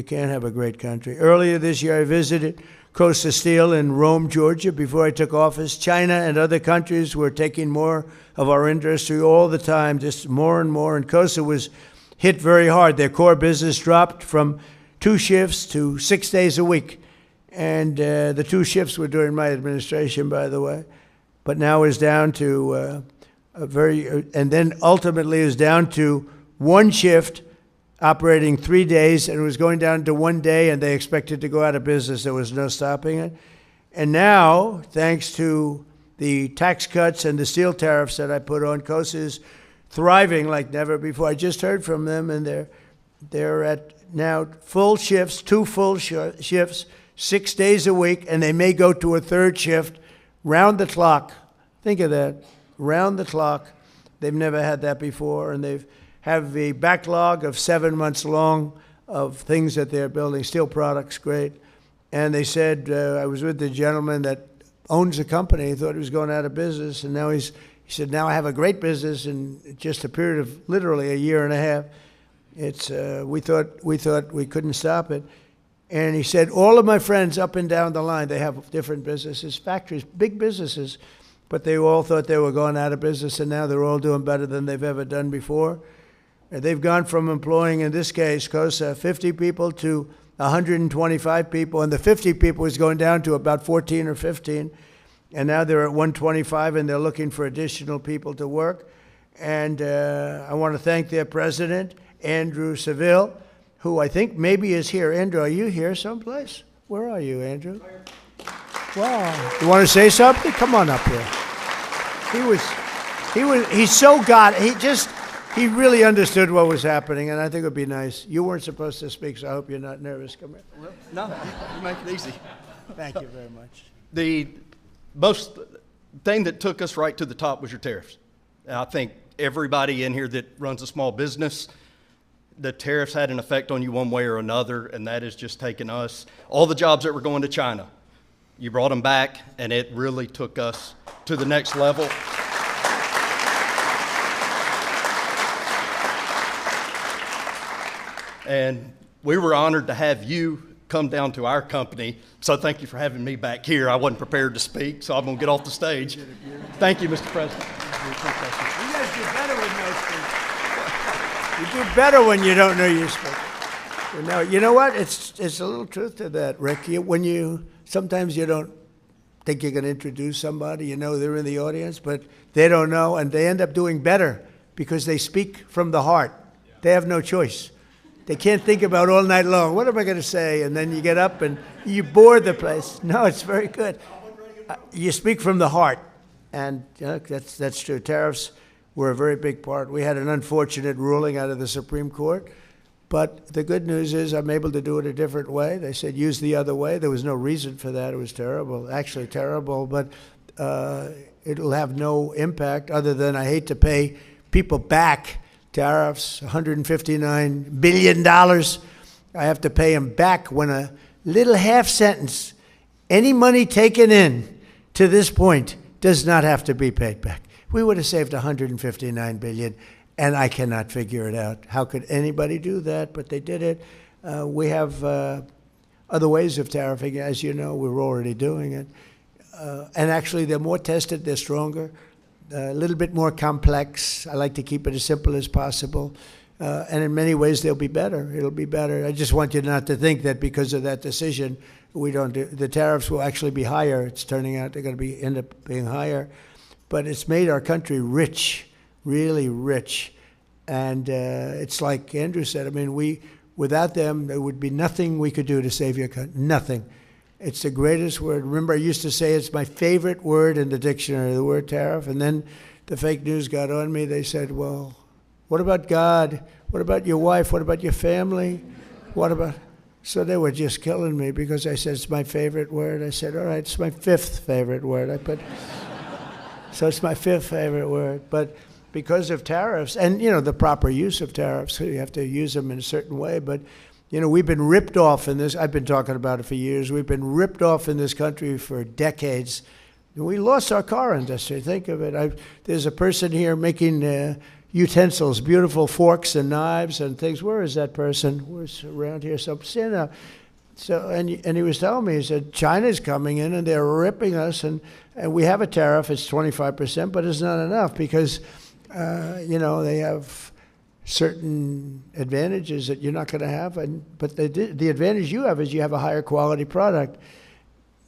can't have a great country. Earlier this year, I visited Costa Steel in Rome, Georgia, before I took office. China and other countries were taking more of our industry all the time, just more and more. And Costa was hit very hard. Their core business dropped from 2 shifts to 6 days a week. And the 2 shifts were during my administration, by the way. But now it's down to and then ultimately is down to 1 shift operating 3 days, and it was going down to 1 day, and they expected to go out of business. There was no stopping it. And now, thanks to the tax cuts and the steel tariffs that I put on, Costa is thriving like never before. I just heard from them, and they're at now full shifts, 2 full shifts, 6 days a week, and they may go to a 3rd shift round the clock. Think of that, round the clock. They've never had that before, and they've have a backlog of 7 months long of things that they're building, steel products, great. And they said, I was with the gentleman that owns the company. He thought he was going out of business, and now he said, now I have a great business in just a period of literally a year and a half. It's we thought we couldn't stop it. And he said, all of my friends up and down the line, they have different businesses, factories, big businesses, but they all thought they were going out of business, and now they're all doing better than they've ever done before. They've gone from employing, in this case, Costa, 50 people to 125 people, and the 50 people is going down to about 14 or 15, and now they're at 125, and they're looking for additional people to work. And I want to thank their president, Andrew Seville, who I think maybe is here. Andrew, are you here someplace? Where are you, Andrew? Wow. You want to say something? Come on up here. He really understood what was happening, and I think it would be nice. You weren't supposed to speak, so I hope you're not nervous. Come here. Well, no, you make it easy. Thank you very much. The most thing that took us right to the top was your tariffs. And I think everybody in here that runs a small business, the tariffs had an effect on you one way or another, and that has just taken us, all the jobs that were going to China, you brought them back, and it really took us to the next level. And we were honored to have you come down to our company. So thank you for having me back here. I wasn't prepared to speak, so I'm going to get off the stage. Thank you, Mr. President. You guys do better with no speech. You do better when you don't know you speak. Now, you know what? It's a little truth to that, Rick. Sometimes you don't think you're going to introduce somebody. You know they're in the audience, but they don't know, and they end up doing better because they speak from the heart. They have no choice. They can't think about all night long, what am I going to say? And then you get up and you bore the place. No, it's very good. You speak from the heart. And that's true. Tariffs were a very big part. We had an unfortunate ruling out of the Supreme Court But the good news is I'm able to do it a different way. They said use the other way. There was no reason for that. It was terrible, actually terrible. But it'll have no impact other than I hate to pay people back tariffs, $159 billion. I have to pay them back when a little half sentence, any money taken in to this point does not have to be paid back. We would have saved $159 billion, and I cannot figure it out. How could anybody do that? But they did it. We have other ways of tariffing. As you know, we're already doing it. And actually, they're more tested, they're stronger, a little bit more complex. I like to keep it as simple as possible. And in many ways, they'll be better. It'll be better. I just want you not to think that because of that decision, we don't do, the tariffs will actually be higher. It's turning out they're going to end up being higher. But it's made our country rich, really rich. And it's like Andrew said, I mean, without them, there would be nothing we could do to save your country, nothing. It's the greatest word. Remember, I used to say it's my favorite word in the dictionary, the word tariff. And then the fake news got on me. They said, well, what about God? What about your wife? What about your family? What about... So they were just killing me because I said it's my favorite word. I said, all right, it's my fifth favorite word. I put... So it's my fifth favorite word. But because of tariffs, and, you know, the proper use of tariffs, so you have to use them in a certain way. But, you know, we've been ripped off in this. I've been talking about it for years. We've been ripped off in this country for decades. We lost our car industry. Think of it. There's a person here making utensils, beautiful forks and knives and things. Where is that person? Where's around here? So, and he was telling me, he said, China's coming in and they're ripping us, and we have a tariff. It's 25%, but it's not enough because, you know, they have certain advantages that you're not going to have. But the advantage you have is you have a higher quality product.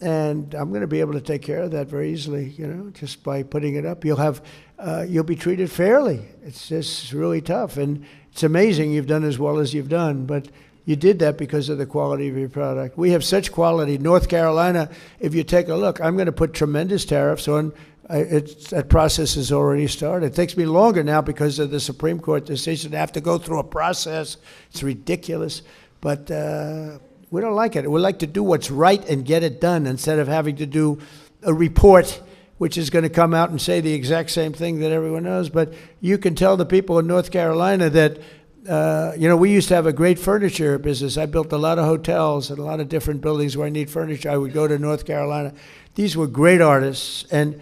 And I'm going to be able to take care of that very easily, you know, just by putting it up. You'll be treated fairly. It's just really tough. And it's amazing you've done as well as you've done. But you did that because of the quality of your product. We have such quality. North Carolina, if you take a look, I'm going to put tremendous tariffs on. That process has already started. It takes me longer now because of the Supreme Court decision. I have to go through a process. It's ridiculous. But we don't like it. We like to do what's right and get it done instead of having to do a report which is going to come out and say the exact same thing that everyone knows. But you can tell the people in North Carolina that, you know, we used to have a great furniture business. I built a lot of hotels and a lot of different buildings where I need furniture. I would go to North Carolina. These were great artists. And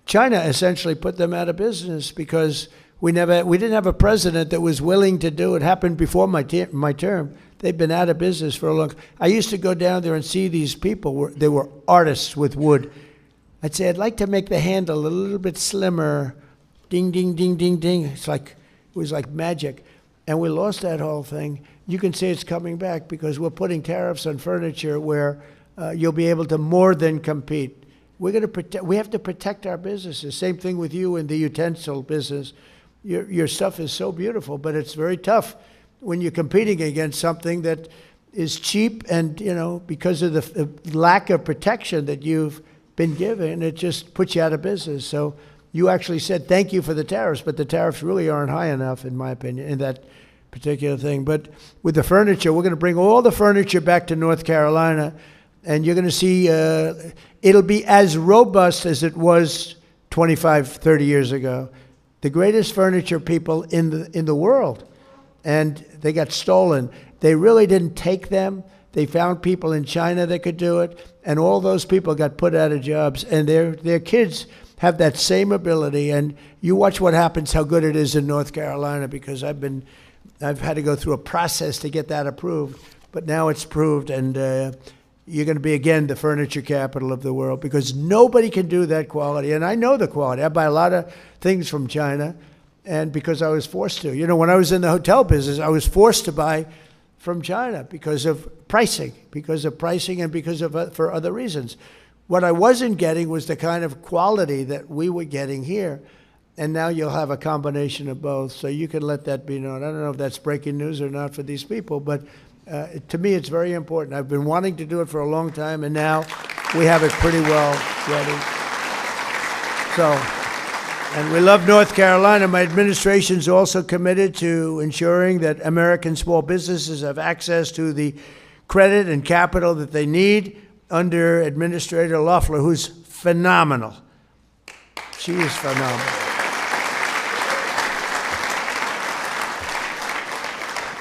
China essentially put them out of business because we didn't have a president that was willing to do it. It happened before my term. They've been out of business for a long time. I used to go down there and see these people. They were artists with wood. I'd say, I'd like to make the handle a little bit slimmer. Ding, ding, ding, ding, ding. It was like magic. And we lost that whole thing. You can see it's coming back because we're putting tariffs on furniture where you'll be able to more than compete. We have to protect our businesses. Same thing with you in the utensil business. Your stuff is so beautiful, but it's very tough when you're competing against something that is cheap and, you know, because of the lack of protection that you've been given, it just puts you out of business. So you actually said thank you for the tariffs, but the tariffs really aren't high enough, in my opinion, in that particular thing. But with the furniture, we're going to bring all the furniture back to North Carolina, and you're going to see it'll be as robust as it was 25, 30 years ago. The greatest furniture people in the world. And they got stolen. They really didn't take them. They found people in China that could do it, and all those people got put out of jobs. And their kids have that same ability. And you watch what happens, how good it is in North Carolina, because I've had to go through a process to get that approved. But now it's proved, and you're going to be, again, the furniture capital of the world because nobody can do that quality. And I know the quality. I buy a lot of things from China. And because I was forced to. You know, when I was in the hotel business, I was forced to buy from China because of pricing and because of for other reasons. What I wasn't getting was the kind of quality that we were getting here. And now you'll have a combination of both. So you can let that be known. I don't know if that's breaking news or not for these people, but to me, it's very important. I've been wanting to do it for a long time, and now we have it pretty well ready. So And we love North Carolina. My administration is also committed to ensuring that American small businesses have access to the credit and capital that they need under Administrator Loeffler, who's phenomenal. She is phenomenal.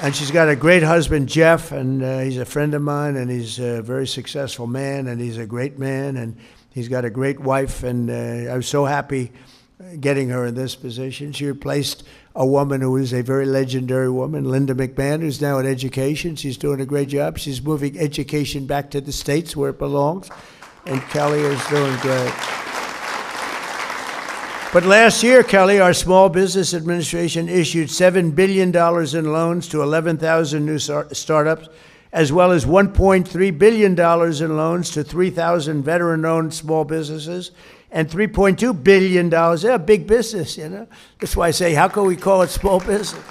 And she's got a great husband, Jeff, and he's a friend of mine, and he's a very successful man, and he's a great man, and he's got a great wife, and I was so happy getting her in this position. She replaced a woman who is a very legendary woman, Linda McMahon, who's now in education. She's doing a great job. She's moving education back to the States where it belongs, and Kelly is doing great. But last year, Kelly, our Small Business Administration issued $7 billion in loans to 11,000 new startups, as well as $1.3 billion in loans to 3,000 veteran-owned small businesses, and $3.2 billion. They're a big business, you know. That's why I say, how can we call it small business?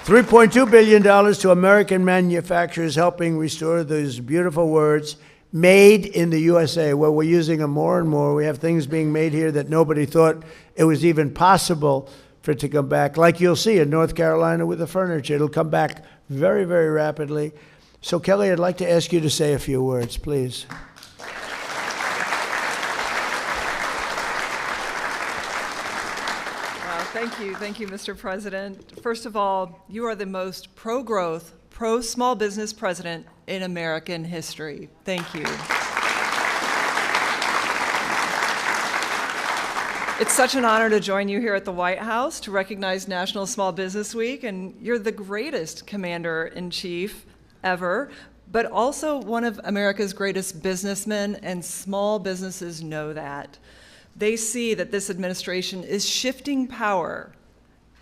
$3.2 billion to American manufacturers, helping restore those beautiful words, made in the USA. Well, we're using them more and more. We have things being made here that nobody thought it was even possible for it to come back. Like you'll see in North Carolina with the furniture. It'll come back very, very rapidly. So, Kelly, I'd like to ask you to say a few words, please. Thank you, Mr. President. First of all, you are the most pro-growth, pro-small business president in American history. Thank you. It's such an honor to join you here at the White House to recognize National Small Business Week, and you're the greatest commander-in-chief ever, but also one of America's greatest businessmen, and small businesses know that. They see that this administration is shifting power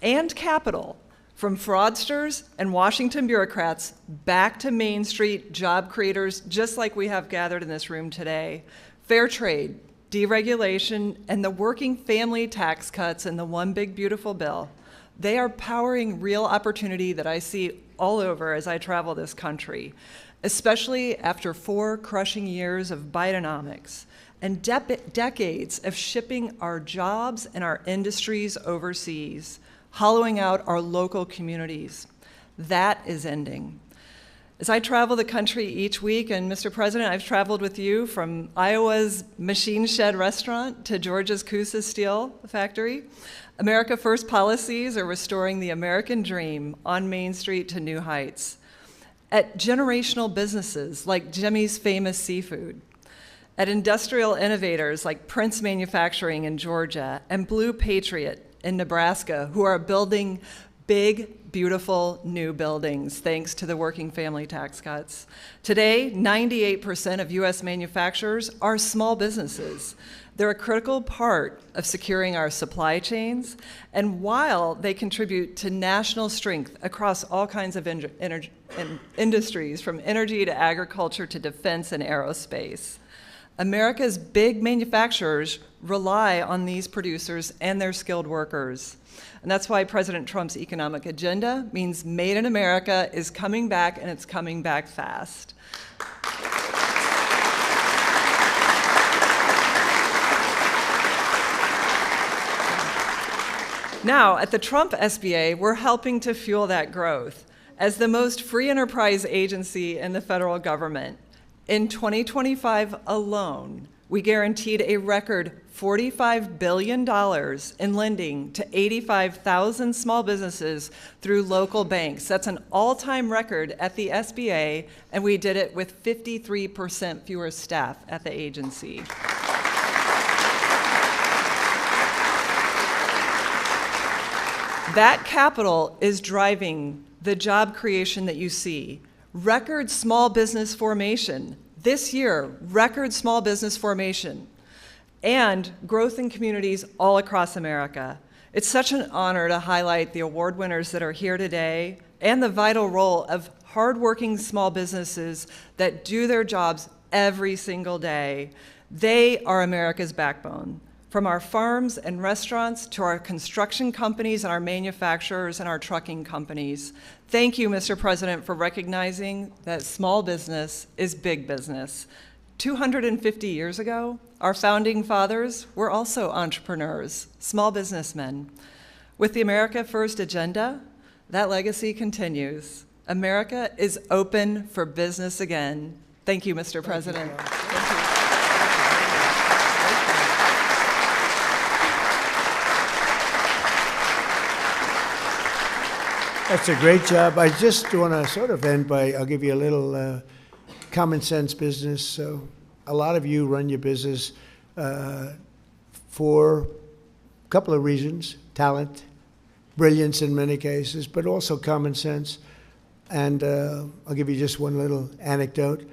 and capital from fraudsters and Washington bureaucrats back to Main Street job creators, just like we have gathered in this room today. Fair trade, deregulation, and the working family tax cuts in the One Big Beautiful Bill, they are powering real opportunity that I see all over as I travel this country, especially after 4 crushing years of Bidenomics and decades of shipping our jobs and our industries overseas, hollowing out our local communities. That is ending. As I travel the country each week, and Mr. President, I've traveled with you from Iowa's Machine Shed restaurant to Georgia's Coosa Steel factory. America First policies are restoring the American dream on Main Street to new heights. At generational businesses like Jimmy's Famous Seafood, at industrial innovators like Prince Manufacturing in Georgia and Blue Patriot in Nebraska, who are building big, beautiful new buildings thanks to the working family tax cuts. Today, 98% of US manufacturers are small businesses. They're a critical part of securing our supply chains, and while they contribute to national strength across all kinds of industries, from energy to agriculture to defense and aerospace, America's big manufacturers rely on these producers and their skilled workers. And that's why President Trump's economic agenda means Made in America is coming back, and it's coming back fast. Now, at the Trump SBA, we're helping to fuel that growth as the most free enterprise agency in the federal government. In 2025 alone, we guaranteed a record $45 billion in lending to 85,000 small businesses through local banks. That's an all-time record at the SBA, and we did it with 53% fewer staff at the agency. That capital is driving the job creation that you see. Record small business formation. This year, record small business formation and growth in communities all across America. It's such an honor to highlight the award winners that are here today and the vital role of hardworking small businesses that do their jobs every single day. They are America's backbone. From our farms and restaurants to our construction companies and our manufacturers and our trucking companies. Thank you, Mr. President, for recognizing that small business is big business. 250 years ago, our founding fathers were also entrepreneurs, small businessmen. With the America First agenda, that legacy continues. America is open for business again. Thank you, Mr. President. Thank you. That's a great job. I just want to sort of end by, I'll give you a little common sense business. So a lot of you run your business for a couple of reasons: talent, brilliance in many cases, but also common sense. And I'll give you just one little anecdote.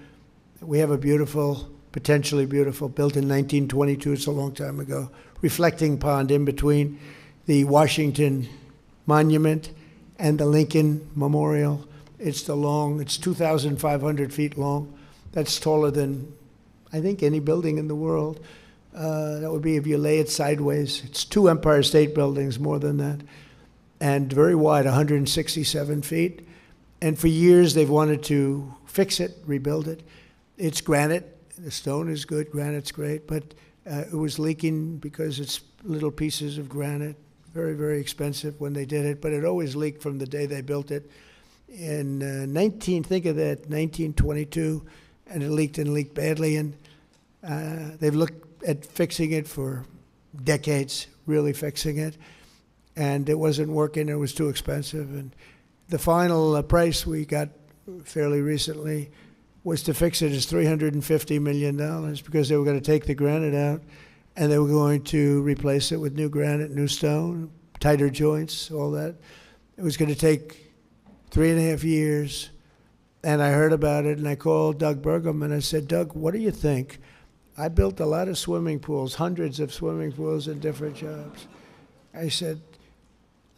We have a beautiful, potentially beautiful, built in 1922, it's a long time ago, reflecting pond in between the Washington Monument and the Lincoln Memorial. It's 2,500 feet long. That's taller than, I think, any building in the world. That would be if you lay it sideways. It's 2 Empire State Buildings, more than that. And very wide, 167 feet. And for years they've wanted to fix it, rebuild it. It's granite. The stone is good, granite's great, but it was leaking because it's little pieces of granite. Very, very expensive when they did it, but it always leaked from the day they built it. In 1922, and it leaked badly, and they've looked at fixing it for decades, really fixing it, and it wasn't working. It was too expensive, and the final price we got fairly recently was to fix it is $350 million, because they were going to take the granite out and they were going to replace it with new granite, new stone, tighter joints, all that. It was going to take 3.5 years. And I heard about it, and I called Doug Burgum, and I said, Doug, what do you think? I built a lot of swimming pools, hundreds of swimming pools in different jobs. I said,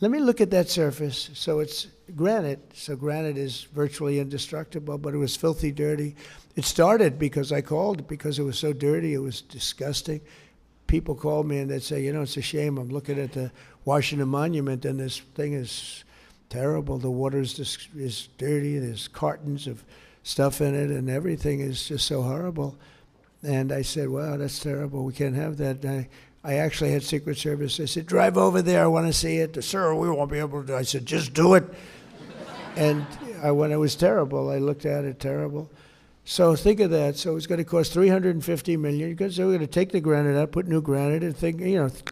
let me look at that surface. So it's granite, so granite is virtually indestructible, but it was filthy dirty. It started because I called, because it was so dirty, it was disgusting. People called me and they'd say, it's a shame. I'm looking at the Washington Monument and this thing is terrible. The water is dirty. There's cartons of stuff in it and everything is just so horrible. And I said, wow, that's terrible. We can't have that. I actually had Secret Service. I said, drive over there. I want to see it. Sir, we won't be able to do it. I said, just do it. And when it was terrible, I looked at it, terrible. So think of that. So it's going to cost $350 million. Because we're going to take the granite out, put new granite, and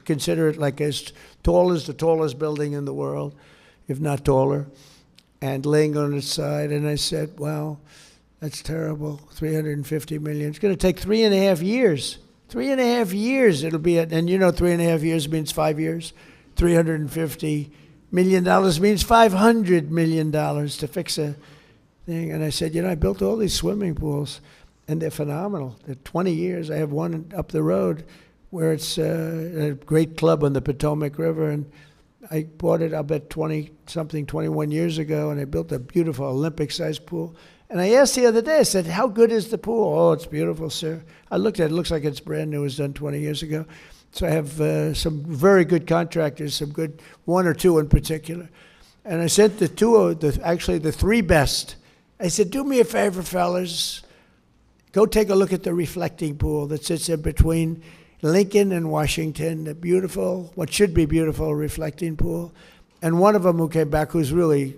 consider it like as tall as the tallest building in the world, if not taller, and laying on its side. And I said, wow, that's terrible. $350 million. It's going to take 3.5 years. 3.5 years it'll be, and 3.5 years means 5 years. $350 million means $500 million to fix a thing. And I said, I built all these swimming pools, and they're phenomenal. They're 20 years. I have one up the road where it's a great club on the Potomac River, and I bought it, I'll bet 21 years ago, and I built a beautiful Olympic-sized pool. And I asked the other day, I said, how good is the pool? Oh, it's beautiful, sir. I looked at it, looks like it's brand new. It was done 20 years ago. So I have some very good contractors, some good, one or two in particular. And I sent the three best. I said, do me a favor, fellas. Go take a look at the reflecting pool that sits in between Lincoln and Washington, the beautiful, what should be beautiful reflecting pool. And one of them who came back, who's really,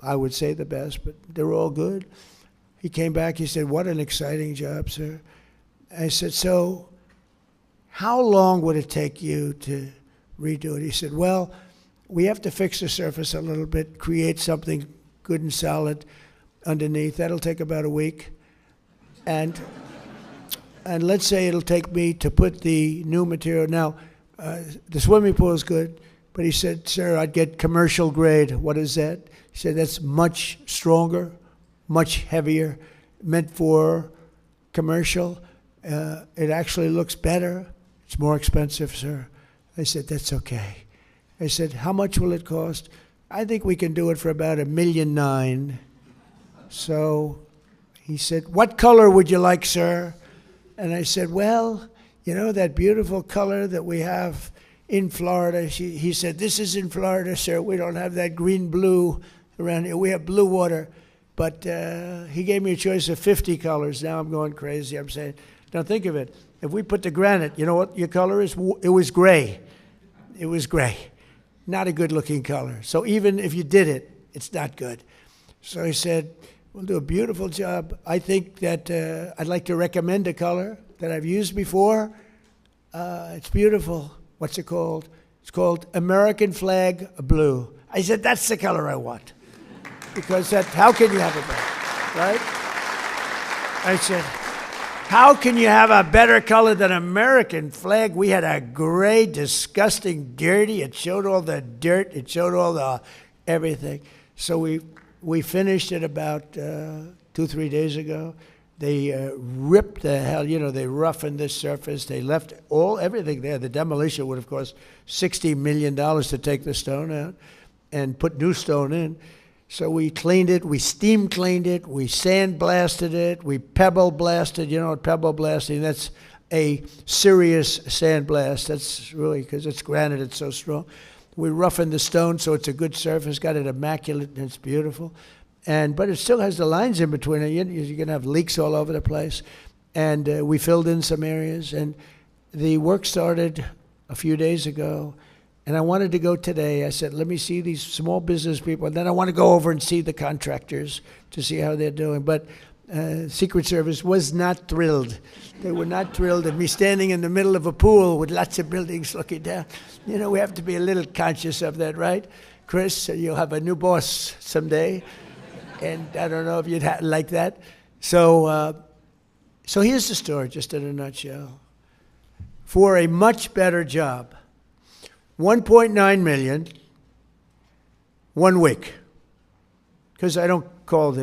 I would say, the best, but they're all good. He came back, he said, what an exciting job, sir. I said, so how long would it take you to redo it? He said, well, we have to fix the surface a little bit, create something good and solid underneath. That'll take about a week. And let's say it'll take me to put the new material. Now, the swimming pool is good, but he said, sir, I'd get commercial grade. What is that? He said, that's much stronger, much heavier, meant for commercial. It actually looks better. It's more expensive, sir. I said, that's okay. I said, how much will it cost? I think we can do it for about $1.9 million. So he said, what color would you like, sir? And I said, well, that beautiful color that we have in Florida. He said, this is in Florida, sir. We don't have that green-blue around here. We have blue water. But he gave me a choice of 50 colors. Now I'm going crazy. I'm saying, Now think of it. If we put the granite, you know what your color is? It was gray. It was gray. Not a good-looking color. So even if you did it, it's not good. So he said, we'll do a beautiful job. I think that I'd like to recommend a color that I've used before. It's beautiful. What's it called? It's called American Flag Blue. I said, that's the color I want. Because how can you have it better, right? I said, how can you have a better color than American flag? We had a gray, disgusting, dirty. It showed all the dirt. It showed all the everything. So we finished it about 2-3 days ago. They ripped the hell, they roughened the surface. They left everything there. The demolition would have cost $60 million to take the stone out and put new stone in. So we cleaned it, we steam cleaned it, we sandblasted it, we pebble blasted. You know what pebble blasting, that's a serious sandblast. That's really, because it's granite, it's so strong. We roughened the stone so it's a good surface, got it immaculate, and it's beautiful. But it still has the lines in between it. You're going to have leaks all over the place. And we filled in some areas. And the work started a few days ago. And I wanted to go today. I said, let me see these small business people. And then I want to go over and see the contractors to see how they're doing. But Secret Service was not thrilled. They were not thrilled at me standing in the middle of a pool with lots of buildings looking down. We have to be a little conscious of that, right? Chris, you'll have a new boss someday. And I don't know if you'd like that. So here's the story, just in a nutshell. For a much better job, 1.9 million, 1 week. Because I don't call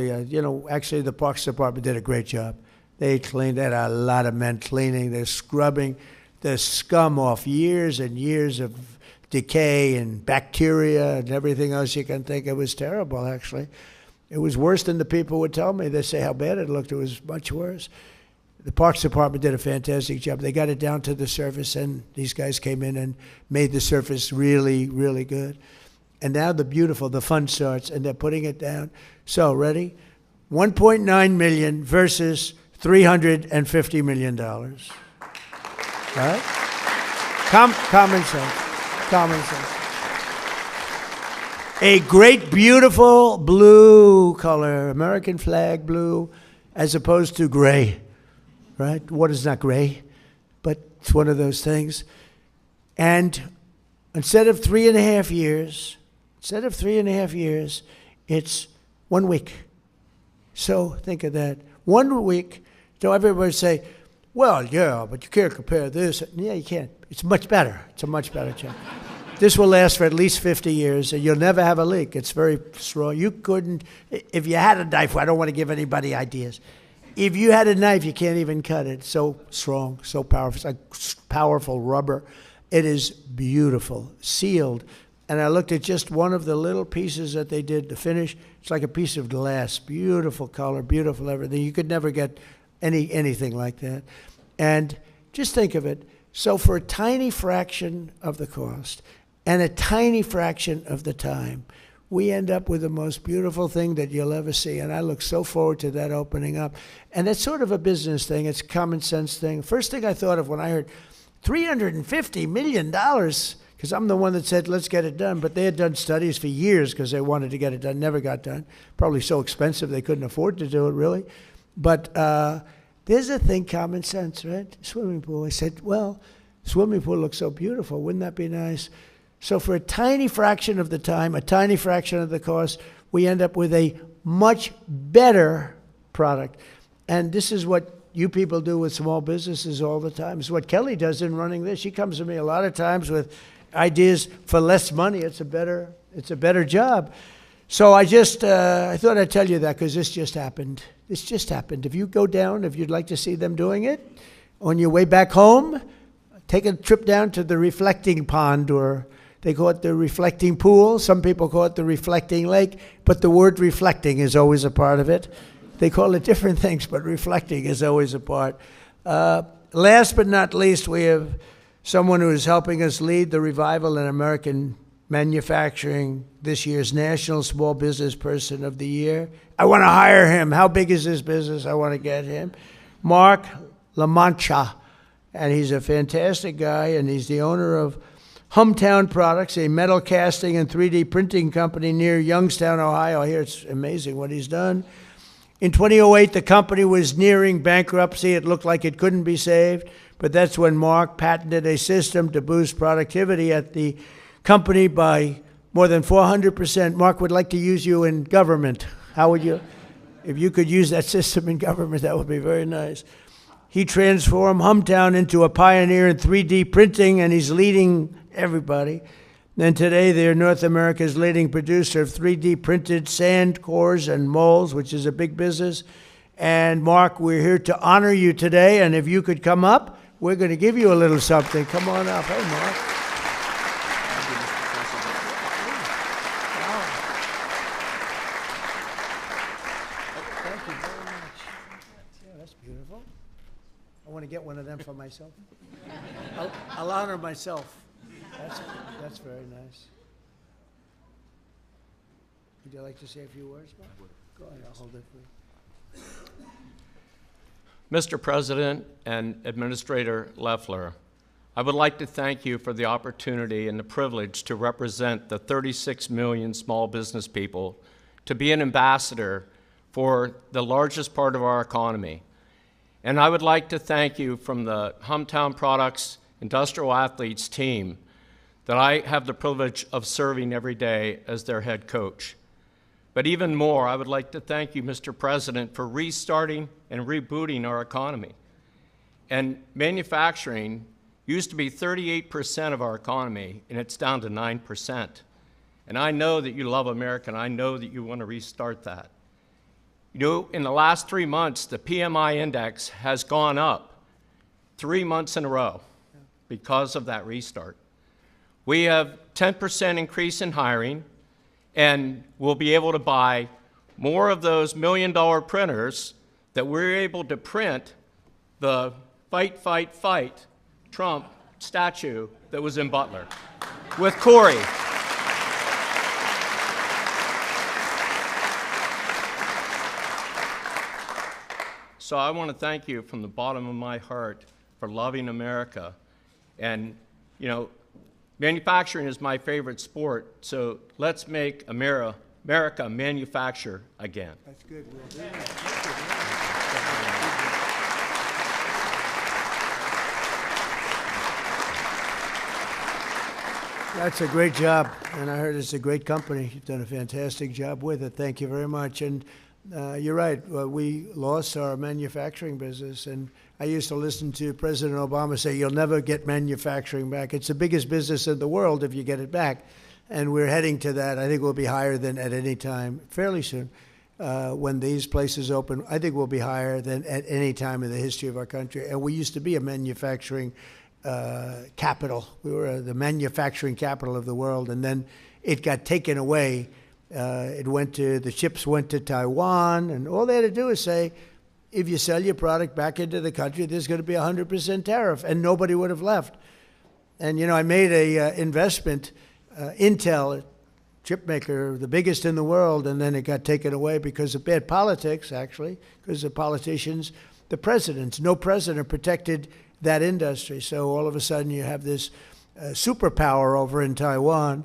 actually the Parks Department did a great job. They cleaned, they had a lot of men cleaning, they're scrubbing the scum off, years and years of decay and bacteria and everything else you can think. It was terrible, actually. It was worse than the people would tell me. They say how bad it looked. It was much worse. The Parks Department did a fantastic job. They got it down to the surface, and these guys came in and made the surface really, really good. And now the fun starts, and they're putting it down. So, ready? 1.9 million versus $350 million. Right? Common sense. Common sense. A great, beautiful blue color, American flag blue, as opposed to gray, right? Water's not gray, but it's one of those things. And instead of 3.5 years, it's 1 week. So think of that. 1 week, don't everybody say, well, yeah, but you can't compare this. Yeah, you can't. It's much better. It's a much better job. This will last for at least 50 years, and you'll never have a leak. It's very strong. You couldn't, if you had a knife, I don't want to give anybody ideas. If you had a knife, you can't even cut it. So strong, so powerful. It's like powerful rubber. It is beautiful, sealed. And I looked at just one of the little pieces that they did to finish. It's like a piece of glass. Beautiful color, beautiful everything. You could never get anything like that. And just think of it. So for a tiny fraction of the cost, and a tiny fraction of the time, we end up with the most beautiful thing that you'll ever see. And I look so forward to that opening up. And it's sort of a business thing. It's a common sense thing. First thing I thought of when I heard $350 million, because I'm the one that said, let's get it done. But they had done studies for years because they wanted to get it done. Never got done. Probably so expensive they couldn't afford to do it, really. But there's a thing, common sense, right? Swimming pool. I said, well, swimming pool looks so beautiful. Wouldn't that be nice? So for a tiny fraction of the time, a tiny fraction of the cost, we end up with a much better product. And this is what you people do with small businesses all the time. It's what Kelly does in running this. She comes to me a lot of times with ideas for less money. It's a better job. So I thought I'd tell you that because this just happened. This just happened. If you go down, if you'd like to see them doing it, on your way back home, take a trip down to the reflecting pond, or they call it the reflecting pool. Some people call it the reflecting lake, but the word reflecting is always a part of it. They call it different things, but reflecting is always a part. Last but not least, we have someone who is helping us lead the revival in American manufacturing, this year's National Small Business Person of the Year. I want to hire him. How big is this business? I want to get him. Mark Lamantia, and he's a fantastic guy, and he's the owner of Hometown Products, a metal casting and 3D printing company near Youngstown, Ohio. I hear it's amazing what he's done. In 2008, the company was nearing bankruptcy. It looked like it couldn't be saved, but that's when Mark patented a system to boost productivity at the company by more than 400%. Mark would like to use you in government. How would you? If you could use that system in government, that would be very nice. He transformed Hometown into a pioneer in 3D printing, and he's leading everybody. And today, they're North America's leading producer of 3D printed sand cores and molds, which is a big business. And Mark, we're here to honor you today, and if you could come up, we're going to give you a little something. Come on up. Hey, Mark. Thank you very much. Yeah, that's beautiful. I want to get one of them for myself. I'll honor myself. That's very nice. Would you like to say a few words, Mark? Go ahead, I'll hold it for you. Mr. President and Administrator Loeffler, I would like to thank you for the opportunity and the privilege to represent the 36 million small business people, to be an ambassador for the largest part of our economy. And I would like to thank you from the Hometown Products Industrial Athletes team that I have the privilege of serving every day as their head coach. But even more, I would like to thank you, Mr. President, for restarting and rebooting our economy. And manufacturing used to be 38% of our economy, and it's down to 9%. And I know that you love America, and I know that you want to restart that. You know, in the last 3 months, the PMI index has gone up 3 months in a row because of that restart. We have 10% increase in hiring, and we'll be able to buy more of those $1 million printers that we're able to print the fight, fight, fight Trump statue that was in Butler with Corey. So I want to thank you from the bottom of my heart for loving America. And, you know, manufacturing is my favorite sport, so let's make America manufacture again. That's good, Will. That's a great job, and I heard it's a great company. You've done a fantastic job with it. Thank you very much. And you're right. We lost our manufacturing business, and I used to listen to President Obama say, "You'll never get manufacturing back. It's the biggest business in the world if you get it back." And we're heading to that. I think we'll be higher than at any time, fairly soon. When these places open, I think we'll be higher than at any time in the history of our country. And we used to be a manufacturing capital. We were the manufacturing capital of the world, and then it got taken away. The chips went to Taiwan, and all they had to do is say, if you sell your product back into the country, there's going to be a 100% tariff, and nobody would have left. And, you know, I made a investment, Intel, a chip maker, the biggest in the world, and then it got taken away because of bad politics, actually, because the politicians, the presidents, no president protected that industry. So all of a sudden you have this superpower over in Taiwan,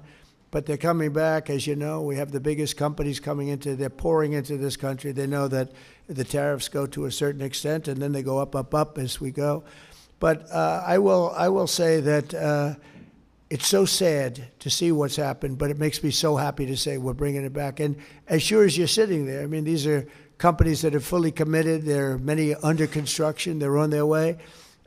but they're coming back. As you know, we have the biggest companies coming into, they're pouring into this country. They know that the tariffs go to a certain extent, and then they go up, up, up as we go. But I will say that it's so sad to see what's happened, but it makes me so happy to say we're bringing it back. And as sure as you're sitting there, I mean, these are companies that are fully committed. There are many under construction. They're on their way.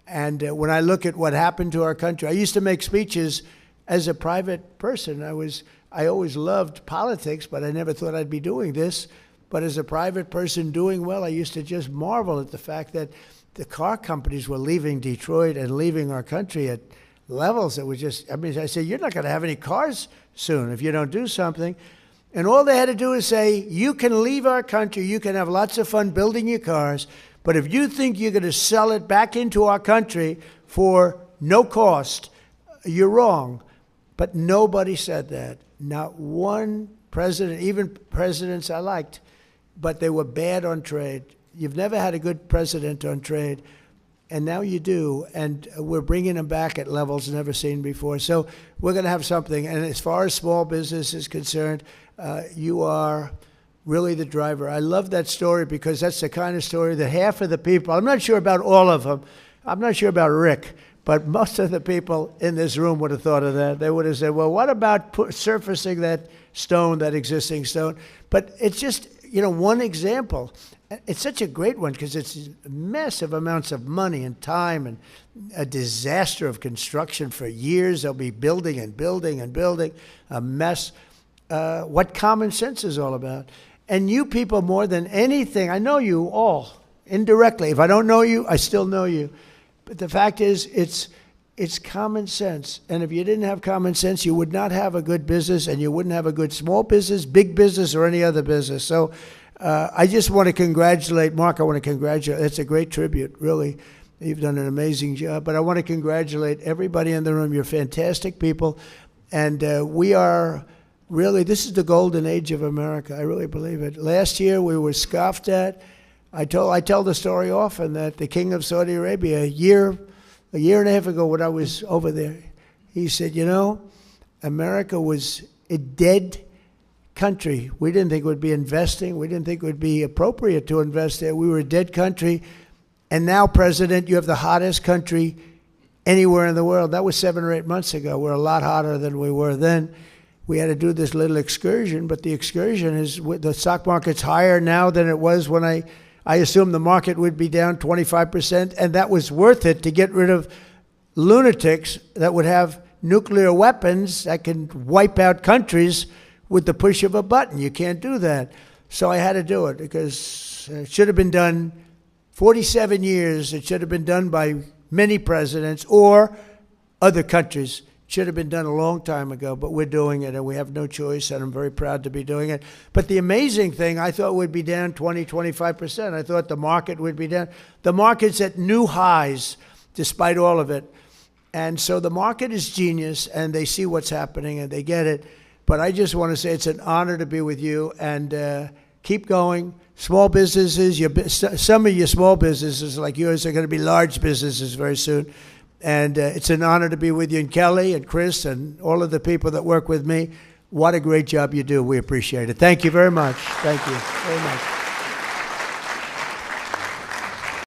And when I look at what happened to our country, I used to make speeches as a private person. I always loved politics, but I never thought I'd be doing this. But as a private person doing well, I used to just marvel at the fact that the car companies were leaving Detroit and leaving our country at levels that were just, I mean, I say, you're not going to have any cars soon if you don't do something. And all they had to do is say, you can leave our country, you can have lots of fun building your cars, but if you think you're going to sell it back into our country for no cost, you're wrong. But nobody said that. Not one president, even presidents I liked, but they were bad on trade. You've never had a good president on trade. And now you do, and we're bringing them back at levels never seen before. So we're going to have something. And as far as small business is concerned, you are really the driver. I love that story because that's the kind of story that half of the people, I'm not sure about all of them, I'm not sure about Rick, but most of the people in this room would have thought of that. They would have said, well, what about surfacing that stone, that existing stone? But it's just, one example. It's such a great one because it's massive amounts of money and time and a disaster of construction for years. They'll be building and building and building, a mess. What common sense is all about. And you people more than anything, I know you all indirectly. If I don't know you, I still know you. But the fact is, it's common sense. And if you didn't have common sense, you would not have a good business, and you wouldn't have a good small business, big business, or any other business. So I just want to congratulate Mark. I want to congratulate. It's a great tribute, really. You've done an amazing job. But I want to congratulate everybody in the room. You're fantastic people. And we are really, this is the golden age of America. I really believe it. Last year, we were scoffed at. I tell the story often that the king of Saudi Arabia, a year and a half ago when I was over there, he said, America was a dead country. We didn't think we'd be investing. We didn't think it would be appropriate to invest there. We were a dead country. And now, President, you have the hottest country anywhere in the world. That was 7 or 8 months ago. We're a lot hotter than we were then. We had to do this little excursion, but the excursion is, the stock market's higher now than it was when I assumed the market would be down 25%, and that was worth it to get rid of lunatics that would have nuclear weapons that can wipe out countries with the push of a button. You can't do that. So I had to do it because it should have been done 47 years. It should have been done by many presidents or other countries. It should have been done a long time ago, but we're doing it, and we have no choice, and I'm very proud to be doing it. But the amazing thing, I thought would be down 20, 25%. I thought the market would be down. The market's at new highs despite all of it. And so the market is genius, and they see what's happening, and they get it. But I just want to say it's an honor to be with you, and keep going. Small businesses, some of your small businesses like yours are going to be large businesses very soon. And it's an honor to be with you, and Kelly and Chris and all of the people that work with me. What a great job you do. We appreciate it. Thank you very much. Thank you very much.